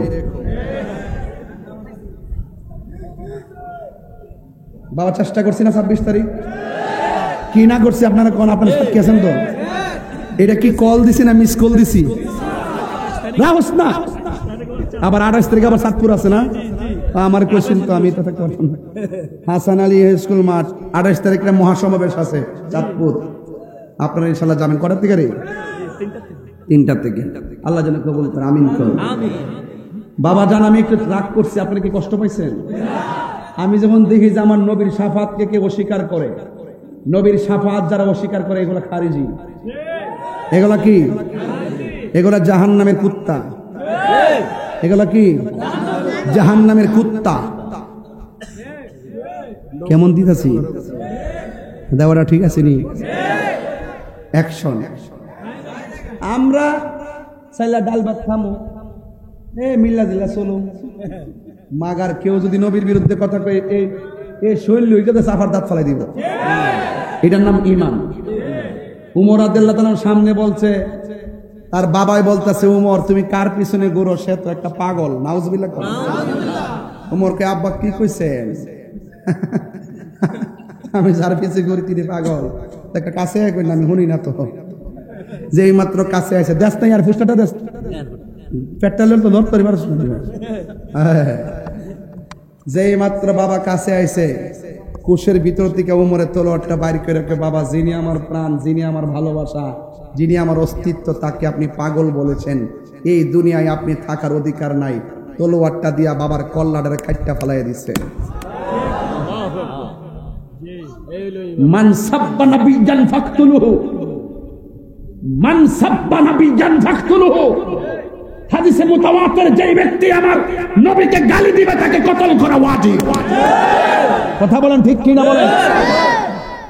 বাবা চেষ্টা করছি না 26 তারিখ কি না করছি আপনারা কোন আপনারা সাথে আছেন তো? এটা কি কল দিছি না মিস কল দিছি? রাহস না। আবার 28 তারিখ আবার চাঁদপুর আছে না? আমার কোশ্চেন তো আমি তো থাকতে পারতাম না। হাসান আলী স্কুল মাঠ 28 তারিখে মহাসমাবেশ আছে চাঁদপুর। আপনারা ইনশাআল্লাহ যাবেন। কটার থেকে রে? 3টা থেকে। আল্লাহ যেন কবুল করে, আমিন করুন। বাবা জান আমি একটু রাগ করছি, আপনি কি কষ্ট পাইছেন? আমি যখন দেখি যে আমার নবীর শাফাআতকে কে অস্বীকার করে, নবীর শাফাআত যারা অস্বীকার করে এগুলা খারিজি। এগুলা কি? এগুলা জাহান্নামের কুত্তা। এগুলা কি? জাহান্নামের কুত্তা। কেমন দিতেছি? দেওয়াটা ঠিক আছে নি? অ্যাকশন। আমরা চাইলা ডাল ভাত খামো, মিল্লা দিল্লা চলো। মাগার কেউ যদি নবীর বিরুদ্ধে কথা কয় এই শৈল সাফার দাঁত ফালাই দিব। এটার নাম ঈমান। উমর রাদিয়াল্লাহু তাআলার সামনে বলছে, তার বাবাই বলতেছে উমর তুমি কার পিছনে ঘুরো, সে তো একটা পাগল। নাউজুবিল্লাহ। উমরকে আব্বা কি কইছেন? আমি যার পিছনে ঘুরি তিনি পাগল। একটা কাছে কই না, আমি শুনি না তো। যে এই মাত্র কাছে আছে দেশ নাই আর ফুসকাটা দেশ পেট্রোলের তো ধরতে পারছ না যে মাত্র বাবা কাছে আইছে কোষের ভিতর থেকে উমরের তলোয়ারটা বাইর করে রাখে বাবা যিনি আমার প্রাণ যিনি আমার ভালোবাসা যিনি আমার অস্তিত্ব তাকে আপনি পাগল বলেছেন এই দুনিয়ায় আপনি থাকার অধিকার নাই তলোয়ারটা দিয়া বাবার কল্লাডের কাটটা ফেলাই দিচ্ছে মান সাব্বা নাবিয়ান ফাকতুলুহু মান সাব্বা নাবিয়ান ফাকতুলুহু হাদিসে মুতাওয়াতির যে ব্যক্তি আমার নবীকে গালি দিবে তাকে কতল করা ওয়াজিব কথা বলেন ঠিক কি না বলেন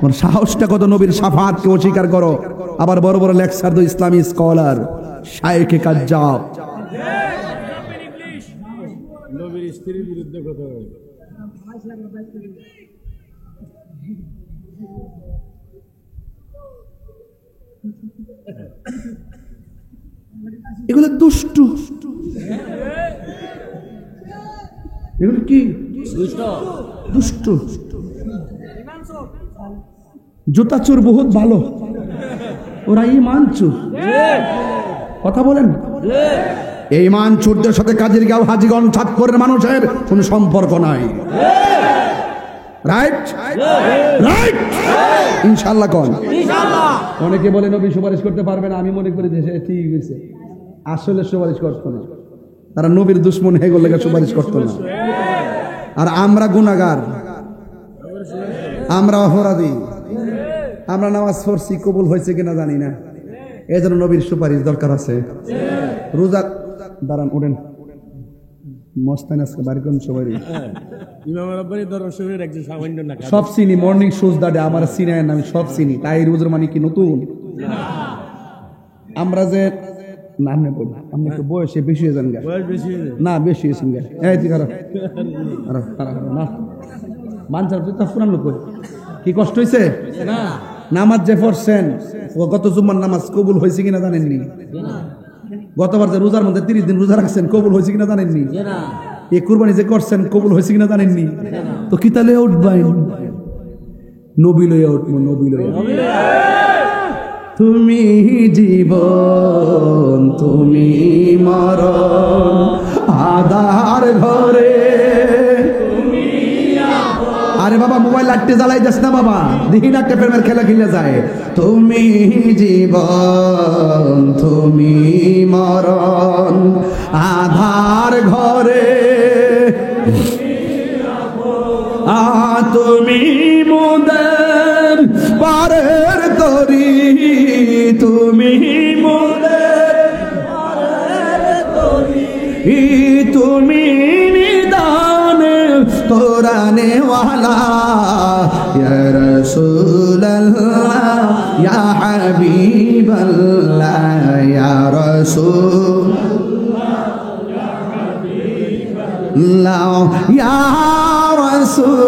ওর সাহসটা কত নবীর শাফাআতকে অস্বীকার করো আবার বড় বড় লেকচার দো ইসলামী স্কলার শায়েখে কাজ্জাব নবীর স্ত্রীর বিরুদ্ধে কথা বলে এগুলো দুষ্টু এগুলো কি দুষ্টু জুতা চোর বহুত ভালো ওরা ইমান চোর কথা বলেন এই ইমান চোরদের সাথে কাজের গাঁও হাজিগঞ্জ চাঁদপুরের মানুষের কোনো সম্পর্ক নাই রাইট রাইট ইনশাআল্লাহ কোন অনেকে বলে নবী সুপারিশ করতে পারবে না আমি মনে করি যে সে ঠিক হয়েছে আসলে সুপারিশ করতো না তারা নবীর দুশ্মন হয়ে গেলে সুপারিশ করতো না আর আমরা গুনাহগার আমরা অপরাধী আমরা নামাজ পড়ছি কবুল হয়েছে কিনা জানি না এই জন্য নবীর সুপারিশ দরকার আছে রোজা দাঁড়ান ওঠেন মস্তান আজকে বাড়ি কোন সবাই সব চিনি মর্নিং শুজ দাডে আমার সিনায় আমি সব চিনি তাই রোজার মানে কি নতুন আমরা যে নাম নেব আপনি একটু বয়সে বেশি হয়ে যান গা না বেশি হয়েছেন গা এই তুই না বাঞ্চার তুই তো পুরান লোক কি কষ্ট হয়েছে না নামাজ যে পড়ছেন গত জুম্মার নামাজ কবুল হয়েছে কিনা জানেননি গতবার যে রোজার মধ্যে 30 দিন রোজা রাখছেন কবুল হয়েছে কিনা জানেননি এই কুরবানি যে করছেন কবুল হয়েছে কিনা জানেননি তো কি তাহলে উঠবাই নবী লইয়া উঠবো নবী লইয়া তুমি জীবন তুমি মরণ আধার ঘরে আরে বাবা মোবাইল লাইটে জ্বালাই যাস না বাবা দেখি না টেপের খেলা খেলে যায় তুমি জীবন তুমি মরণ আধার ঘরে তুমি মোদের পারের তরি তুমি মোদের পারের তরি তুমি নিদান কোরআনে ওয়ালা ইয়া রাসূলুল্লাহ ইয়া হাবিবাল্লাহ ইয়া রাসূলুল্লাহ ইয়া রাসূলুল্লাহ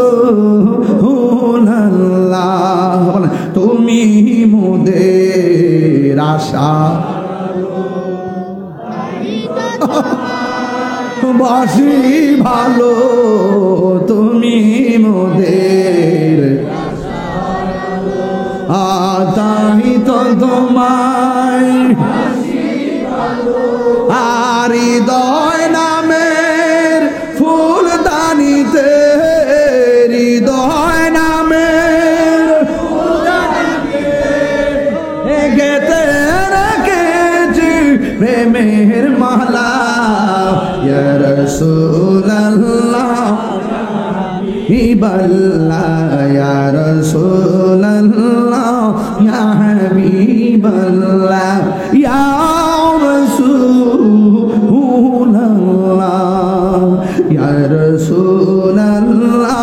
তুমি মোদের আশা বাসি ভালো তুমি মোদের তাই তো তোমায় আর হৃদয় নামের ফুল দানিতে হৃদয় নামের গেতে রেখেছি প্রেমের মালা ইয়া রাসূলুল্লাহ হাবিবাল্লাহ ইয়া রাসূলুল্লাহ ইয়া হাবিবাল্লাহ ইয়া রাসূলুল্লাহ ইয়া রাসূলুল্লাহ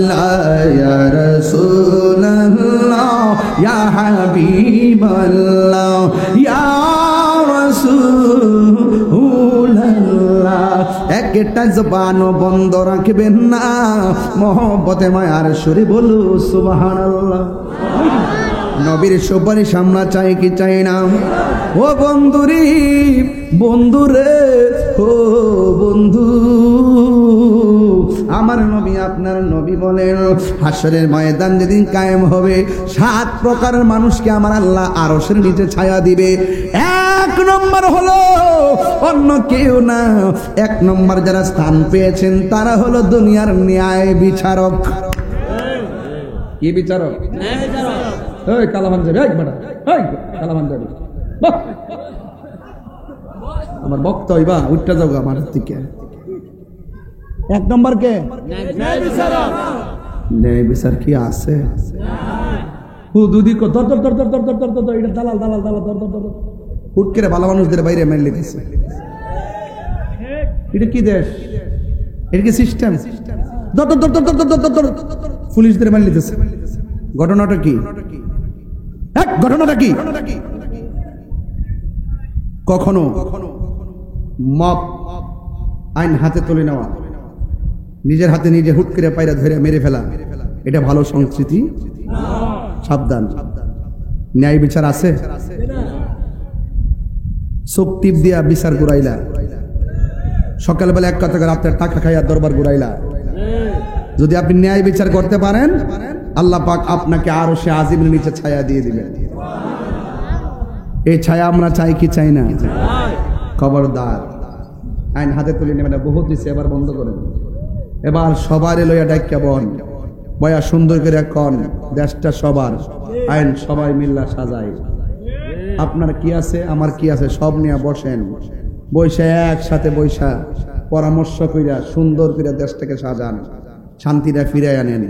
লা ইয়া রাসূলুল্লাহ ইয়া হাবিবাল্লাহ ইয়া রাসূলুল্লাহ একটা জবান বন্ধ রাখবেন না মহব্বতে মায়ার সুরে বলো সুবহানাল্লাহ নবীর সুপারিশ আমরা চাই কি চাই না ও বন্ধুরি বন্ধুরে ও বন্ধু আমার নবী আপনার নবী বলেন হাসরের ময়দান যেদিন কায়েম হবে 7 প্রকারের মানুষকে আমার আল্লাহ আরশের নিচে ছায়া দিবে। 1 নম্বর হলো অন্য কেউ না, 1 নম্বর যারা স্থান পেয়েছেন তারা হলো দুনিয়ার ন্যায় বিচারক। কি বিচারক? এই কালামান যাবে, এই বেটা, এই কালামান যাবে। আমার বক্তা হইবা উঠতে যাও আমার থেকে। 1 নম্বর কে? ন্যায় বিচার কি আছে? দুদি কো দর দর দর দর দর দর দর দর, এটা দালাল দালাল দালাল দর দর দর। হুট করে ভালো মানুষদের বাইরে মেরে দিচ্ছে। এটা কি দেশ? এটা কি সিস্টেম? দর দর দর দর দর দর দর দর, পুলিশদের মারি দিতেছে। ঘটনাটা কি? ঘটনাটা কি? কখনো মব আইন হাতে তুলে নেওয়া, নিজের হাতে নিজে হুট করে পায়রা ধরে মেরে ফেলা, এটা ভালো সংস্কৃতি? সাবধান। ন্যায় বিচার আছে? চোখ টিপ দিয়া বিচার ঘুরাইলা, সকালবেলা এক কথা করে আপনার টাকা খাইয়া দরবার ঘুরাইলা। যদি আপনি ন্যায় বিচার করতে পারেন আল্লাহ পাক আপনাকে আরো সে আজিমের নিচে ছায়া দিয়ে দিবেন। এই ছায়া আমরা চাই কি চাই না? খবরদার, আইন হাতে তুলে নেবেন। বহুত দিচ্ছে, এবার বন্ধ করেন। এবার সবার লইয়া ডাক্কা বয়া সুন্দর করে কন দেশটা সবার, আইন সবাই মিল্লা সাজাই। আপনার কি আছে আমার কি আছে সব নিয়ে বসেন, বৈশা একসাথে বৈশা পরামর্শ কইরা সুন্দর করে দেশটাকে সাজান, শান্তিটা ফিরে আনেন।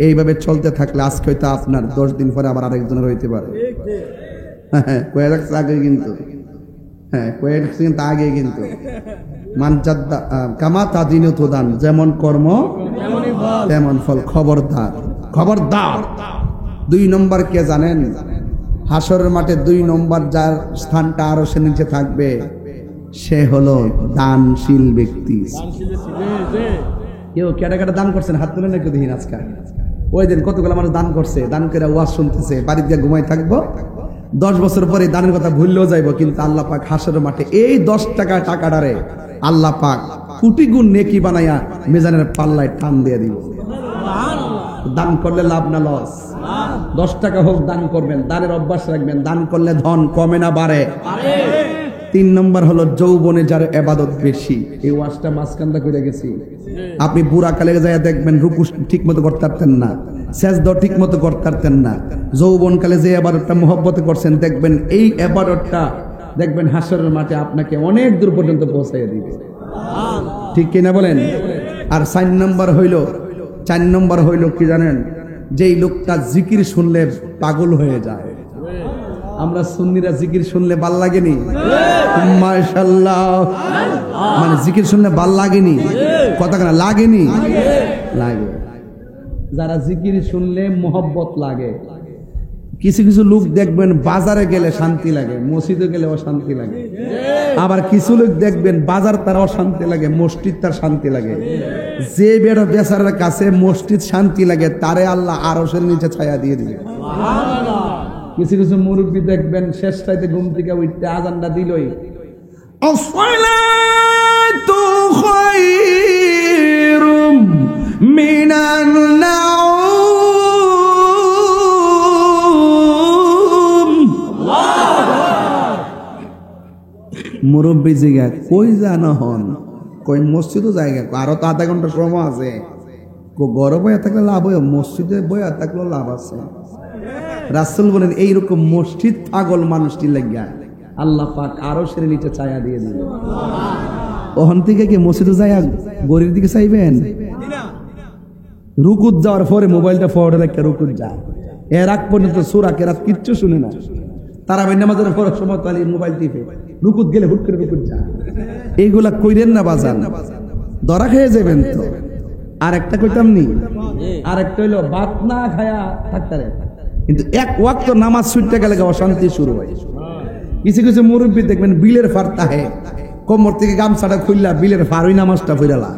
এইভাবে চলতে থাকলে আজকে হয়তো আপনার 10 দিন পরে আবার আরেকজনের হইতে পারে। হ্যাঁ, কয়েক আগে কিন্তু, হ্যাঁ কয়েক কিন্তু আগে কিন্তু মানজাদ্দা কামা তাদিনু তুদান, যেমন কর্ম তেমন ফল। খবরদার, খবরদার। 2 নম্বর কে জানেন? হাসরের মাঠে 2 নম্বর যার স্থানটা আরো সে নিচে থাকবে সে হলো দানশীল ব্যক্তি। কেউ কেটা কেটা দান করছেন হাত তুলে নাকি দেখি আজকে? ওই দিন কতগুলো মানুষ দান করছে, দান করে ওয়াজ শুনতেছে, বাড়িতে গিয়ে ঘুমাই থাকবো। 10 বছর পরে দানের কথা ভুললেও যাইব, কিন্তু আল্লাহ পাক হাসরের মাঠে এই 10 টাকা টাকাটারে আল্লাহ পাক কোটি গুণ নেকি বানাইয়া মিজানের পাল্লায় টান দিয়ে দিব। দান করলে লাভ না লস? 10 টাকা হোক দান করবেন, দানের অভ্যাস রাখবেন। দান করলে ধন কমে না বাড়ে? 3 নম্বর হলো যৌবনে যার ইবাদত বেশি। এই ওয়াজটা মাঝখানটা করে গেছি। আপনি বুড়া কালে যায় দেখবেন রুকু ঠিক মতো করতে পারতেন না, সেজদা ঠিক মতো করতে পারতেন না। যৌবন কালে যে ইবাদতটা মহব্বতে করছেন দেখবেন এই ইবাদতটা দেখবেন হাসরের মাঠে আপনাকে অনেক দূর পর্যন্ত পৌঁছাইয়া দিবে। ঠিক কিনা বলেন? আর 4 নম্বর হইল কি জানেন? যেই লোকটা জিকির শুনলে পাগল হয়ে যায়। আমরা সুন্নিরা জিকির শুনলে ভাল লাগেনি? মাশাআল্লাহ, মানে জিকির শুনলে ভাল লাগেনি? কথা কেন লাগেনি? লাগে। যারা জিকির শুনলে মোহব্বত লাগে। কিছু কিছু লোক দেখবেন বাজারে গেলে শান্তি লাগে, মসজিদে গেলে অশান্তি লাগে। আবার কিছু লোক দেখবেন বাজার তার অশান্তি লাগে, মসজিদ তার শান্তি লাগে। যে বেড়া বেচারের কাছে মসজিদ শান্তি লাগে তারে আল্লাহ আরশের নিচে ছায়া দিয়ে দিবে। কিছু কিছু মুরব্বী দেখবেন শেষ রাতে ঘুম থেকে উঠতে আজানটা দিলই আসসালাতু খায়রুম মিনান নাওম। মুরব্বী জিগা কই জানা হন? কই মসজিদও জায়গা, আরো তো আধা ঘন্টা সময় আছে। ঘরে বইয়া থাকলে লাভ হয়, মসজিদে বইয়া থাকলেও লাভ আছে। রাসূল বলেন এইরকম মসজিদ পাগল মানুষটি লাগিয়া আল্লাহ পাক আরশের নিচে ছায়া দিয়ে দিবেন। ওখান থেকে কি মসজিদে যায় গরির দিকে চাইবেন? রুকুত যাওয়ার পরে মোবাইলটা ফরওয়ার্ডে রেখে রুকুত যা, এর আগ পর্যন্ত সূরা কেরাত কিচ্ছু শুনে না। তারাবি নামাজের পর সময় তালি মোবাইল টিপে, রুকুত গেলে হুট করে রুকুত যা। এইগুলা কইরেন না বাজান, ধরা খেয়ে যাবেন তো। আর একটা কইতাম নি, আর একটা হইলো ভাত না খায়া থাকতারে, কিন্তু এক ওয়াক্ত নামাজ ছুটতে গেলে অশান্তি শুরু হয়। কিছু কিছু মুরব্বী দেখবেন বিলের ফার তাহে কোমর থেকে গামছাটা খুললা বিলের ফার ওই নামাজটা ফিরালা।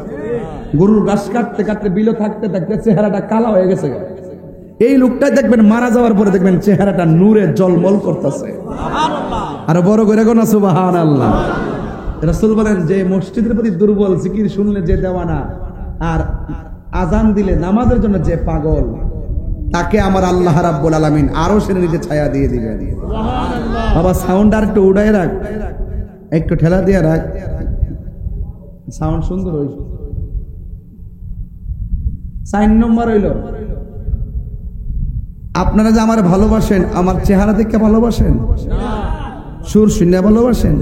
গরুর ঘাস কাটতে কাটতে বিলে থাকতে থাকতে চেহারাটা কালা হয়ে গেছে। এই লোকটা দেখবেন মারা যাওয়ার পরে দেখবেন চেহারাটা নূরে জলমল করতেছে। আর বড় করে গোনা সুবহানাল্লাহ। রাসূল বলেন যে মসজিদের প্রতি দুর্বল, জিকির শুনলে যে দেওয়ানা, আর আজান দিলে নামাজের জন্য যে পাগল, তাকে আমার আল্লাহ রাব্বুল আলামিন আরশের নিচে ছায়া দিয়ে দিবেন। বাবা সাউন্ড আর একটু উড়াই রাখ, একটু ঠেলা দিয়ে রাখ, সাউন্ড সুন্দর হইছে। 4 নম্বর হইল, আপনারা যে আমার ভালোবাসেন, আমার চেহারা দেখে ভালোবাসেন, সুর শুনে ভালোবাসেন,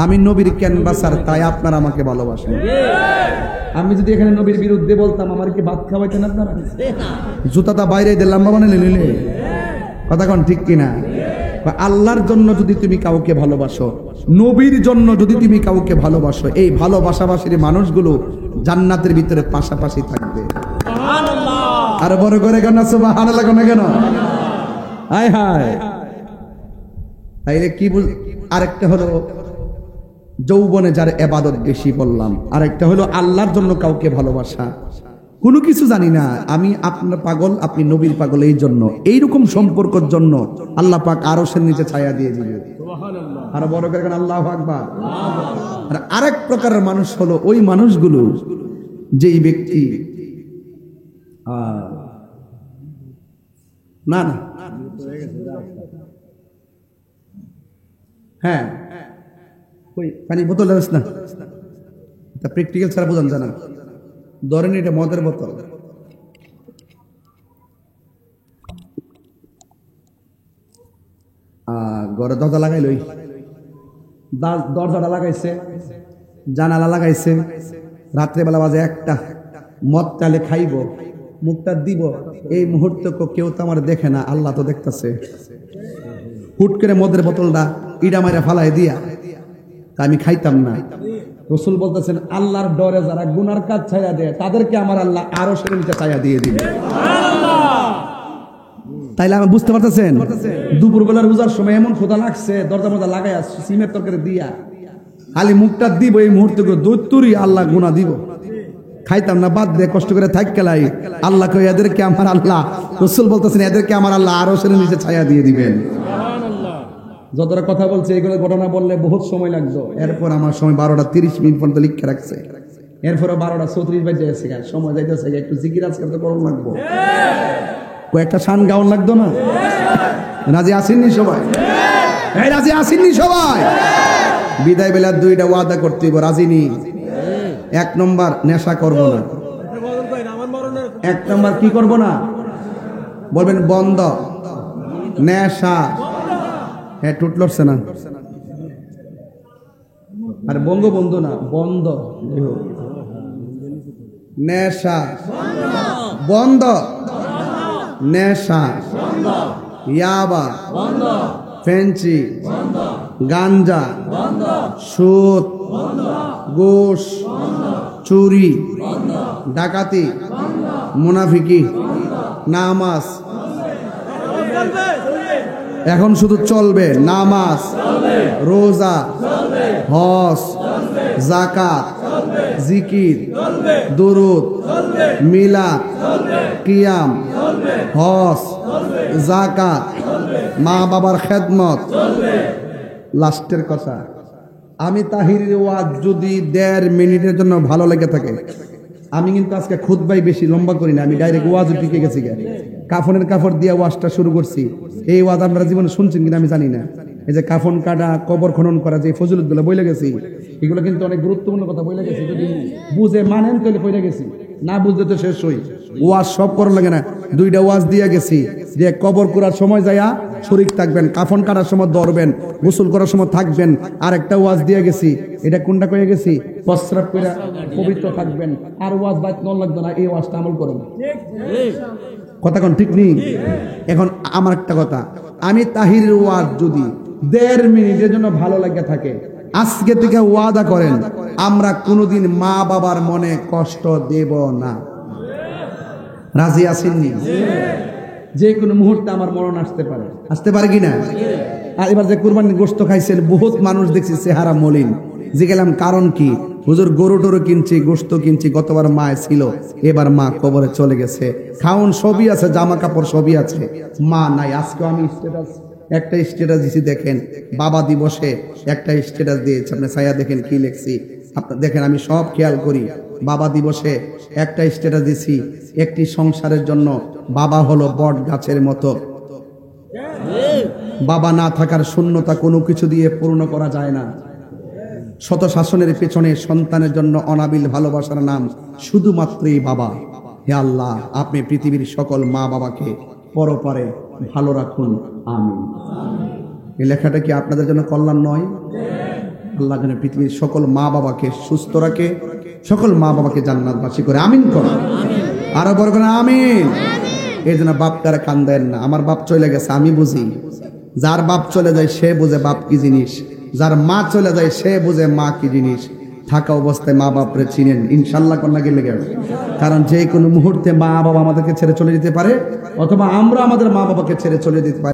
আমি নবীর ক্যানভাসার, তাই আপনারা আমাকে ভালোবাসেন। আমি যদি এখানে নবীর বিরুদ্ধে বলতাম, আমার কি ভাত খাওয়াইতেন আপনারা? জুতাটা বাইরে দিলাম বাবা নিলে কথা কন ঠিক কিনা? আল্লাহর জন্য যদি তুমি কাউকে ভালোবাসো, নবীর জন্য যদি তুমি কাউকে ভালোবাসো, এই ভালোবাসাবাসীর মানুষগুলো জান্নাতের ভিতরে পাশাপাশি থাকবে। আর বড় করে কেন সুবহানাল্লাহ কেন? হায় হায়। তাইলে কি আরেকটা হলো যৌবনে যার ইবাদত বেশি বললাম, আরেকটা হলো আল্লাহর জন্য কাউকে ভালোবাসা। কোনো কিছু জানি না, আমি আপনার পাগল, আপনি নবীর পাগল, এই জন্য এইরকম সম্পর্কের জন্য আল্লাহ পাক আরশের নিচে ছায়া দিয়ে দিবে। আর বড় করে কেন আল্লাহু আকবার। আর আরেক প্রকারের মানুষ হলো ওই মানুষগুলো যেই ব্যক্তি না না হ্যাঁ ওই পানি বোতল আছে না, তা প্র্যাকটিক্যাল ছাড়া বোঝান জানা, ধরেন এটা মদের বোতল, ঘরে দরজা লাগাইলই, দরজাটা লাগাইছে, জানালা লাগাইছে, রাত্রেবেলা বাজে 1টা, মদ চালে খাইব, মুখটা দিব, এই মুহূর্তে কেউ তো আমার দেখে না, আল্লাহ তো দেখতেছে। হুট করে মদের বোতলটা ইডা মাইরা ফালাই দিয়া আমি খাইতাম না। রাসূল বলতেছেন, আল্লাহর ডরে যারা গুনার কাজ ছায়া দেয়, তাদেরকে আমার আল্লাহ আরশের নিচে ছায়া দিয়ে দিবে। তাইলে আমি বুঝতে পারতেছেন, দুপুরবেলার রোজার সময় এমন ক্ষুধা লাগছে, দরজা মজা লাগাই সিমের তরকারি দিয়া খালি মুখটা দিব, এই মুহূর্তে দৈত্যুরি আল্লাহ গুনাহ দিব। খাইতাম না, বাদ দিয়ে কষ্ট করে থাক গেলাই, আল্লাহ কই এদেরকে আমার আল্লাহ, রাসূল বলতেছেন এদেরকে আমার আল্লাহ আরশের নিচে ছায়া দিয়ে দিবেন। যতটা কথা বলছে এগুলো ঘটনা বললে বহুত সময় লাগতো। এরপর আমার সময় 12:30 পর্যন্ত লিখে রাখছে, এরপরে 12:34 বাজে গেছে, সময় যাইতেছে, একটু জিকির আজকে তো করুন লাগবো, কয়েকটা শান গাউন লাগতো না। রাজি আসেননি সবাই? এই রাজি আসেননি সবাই? বিদায় বেলার 2টা ওয়াদা করতে হইব, রাজি নি? 1 নম্বর, নেশা করব না। 1 নম্বর কি করব না বলবেন? বন্ধ নেশা। হ্যাঁ টুট লড়ছে না, আর বঙ্গবন্ধু না, বন্ধ নেশা, বন্ধ নেশা, ইয়াবা, ফেন্সি, গাঞ্জা, সুদ, ঘুষ, চুরি, ডাকাতি, মুনাফিকি, নামাজ। এখন শুধু চলবে নামাজ, রোজা, হজ, যাকাত, জিকির, দুরুদ, মিলাদ, কিয়াম, হজ, যাকাত, মা বাবার খেদমত। লাস্টের কথা, আমি তাহিরের ওয়াজ যদি 1.5 মিনিটের জন্য ভালো লেগে থাকে, আমি কিন্তু আজকে খুতবাই বেশি লম্বা করি না, আমি ডাইরেক্ট ওয়াজ টিকে গেছি। কাফনের কাপড় দিয়ে ওয়াজটা শুরু করছি। এই ওয়াজ আপনারা জীবনে শুনছেন কিনা আমি জানি না। এই যে কাফন কাটা, কবর খনন করা, যে ফজিলতগুলো বইলে গেছি, এগুলো কিন্তু অনেক গুরুত্বপূর্ণ কথা বইলে গেছি। যদি বুঝে মানেন তাহলে বইলে গেছি, না বুঝতে তো শেষ হই। ওয়াজ সব করার লাগে না, 2টা ওয়াজ দিয়ে গেছি যে কবর করার সময় যাইয়া শরীক থাকবেন, কাফন কাটার সময় ধরবেন, গোসল করার সময় থাকবেন। আর একটা ওয়াজ দিয়ে গেছি, এটা কোনটা কয়ে গেছি? প্রস্রাব করে পবিত্র থাকবেন। আর ওয়াজ বাইত নল লাগতো না, এই ওয়াজটা আমল করুন। কথা কোন ঠিক নেই? এখন আমার একটা কথা, আমি তাহিরের ওয়াজ যদি 1.5 মিনিটের জন্য ভালো লাগে থাকে, আজকে থেকে ওয়াদা করেন আমরা কোনোদিন মা বাবার মনে কষ্ট দেব না। রাজি আছেননি? যে কোনো মুহূর্তে আমার মরণ আসতে পারে কিনা? আর এবার যে কুরবানির গোশত খাইছেন, বহুত মানুষ দেখছি চেহারা মলিন। যে গেলাম কারণ কি? হুজুর গরু টরু কিনছি, গোশত কিনছি, গতবার মা ছিল, এবার মা কবরে চলে গেছে। খাউন সবই আছে, জামা কাপড় সবই আছে, মা নাই। আজকে আমি একটা স্ট্যাটাস দিছি, দেখেন বাবা দিবসে একটা স্ট্যাটাস দিয়েছে, আপনি ছায়া দেখেন কি লিখছি। দেখেন আমি সব খেয়াল করি, বাবা দিবসে একটা স্ট্যাটাস দিছি, একটি সংসারের জন্য বাবা হলো বট গাছের মতো। বাবা না থাকার শূন্যতা কোনো কিছু দিয়ে পূর্ণ করা যায় না। শত শাসনের পেছনে সন্তানের জন্য অনাবিল ভালোবাসার নাম শুধুমাত্রই বাবা। হে আল্লাহ, আপনি পৃথিবীর সকল মা বাবাকে পরপারে ভালো রাখুন, আমিন। এই লেখাটা কি আপনাদের জন্য কল্যাণ নয়? আল্লাহ যেন পৃথিবীর সকল মা বাবাকে সুস্থ রাখে, সকল মা বাবাকে জান্নাতবাসী করে, আমিন করুন। আরো বড় করে আমিন। এই জন্য বাপটারা কান্দেন না, আমার বাপ চলে গেছে আমি বুঝি। যার বাপ চলে যায় সে বুঝে বাপ কি জিনিস, যার মা চলে যায় সে বুঝে মা কি জিনিস। থাকা অবস্থায় মা বাপরে চিনেন, ইনশাল্লাহ কন্যা গেলে গেল। কারণ যে কোনো মুহূর্তে মা বাবা আমাদেরকে ছেড়ে চলে যেতে পারে, অথবা আমরা আমাদের মা বাবাকে ছেড়ে চলে যেতে পারি।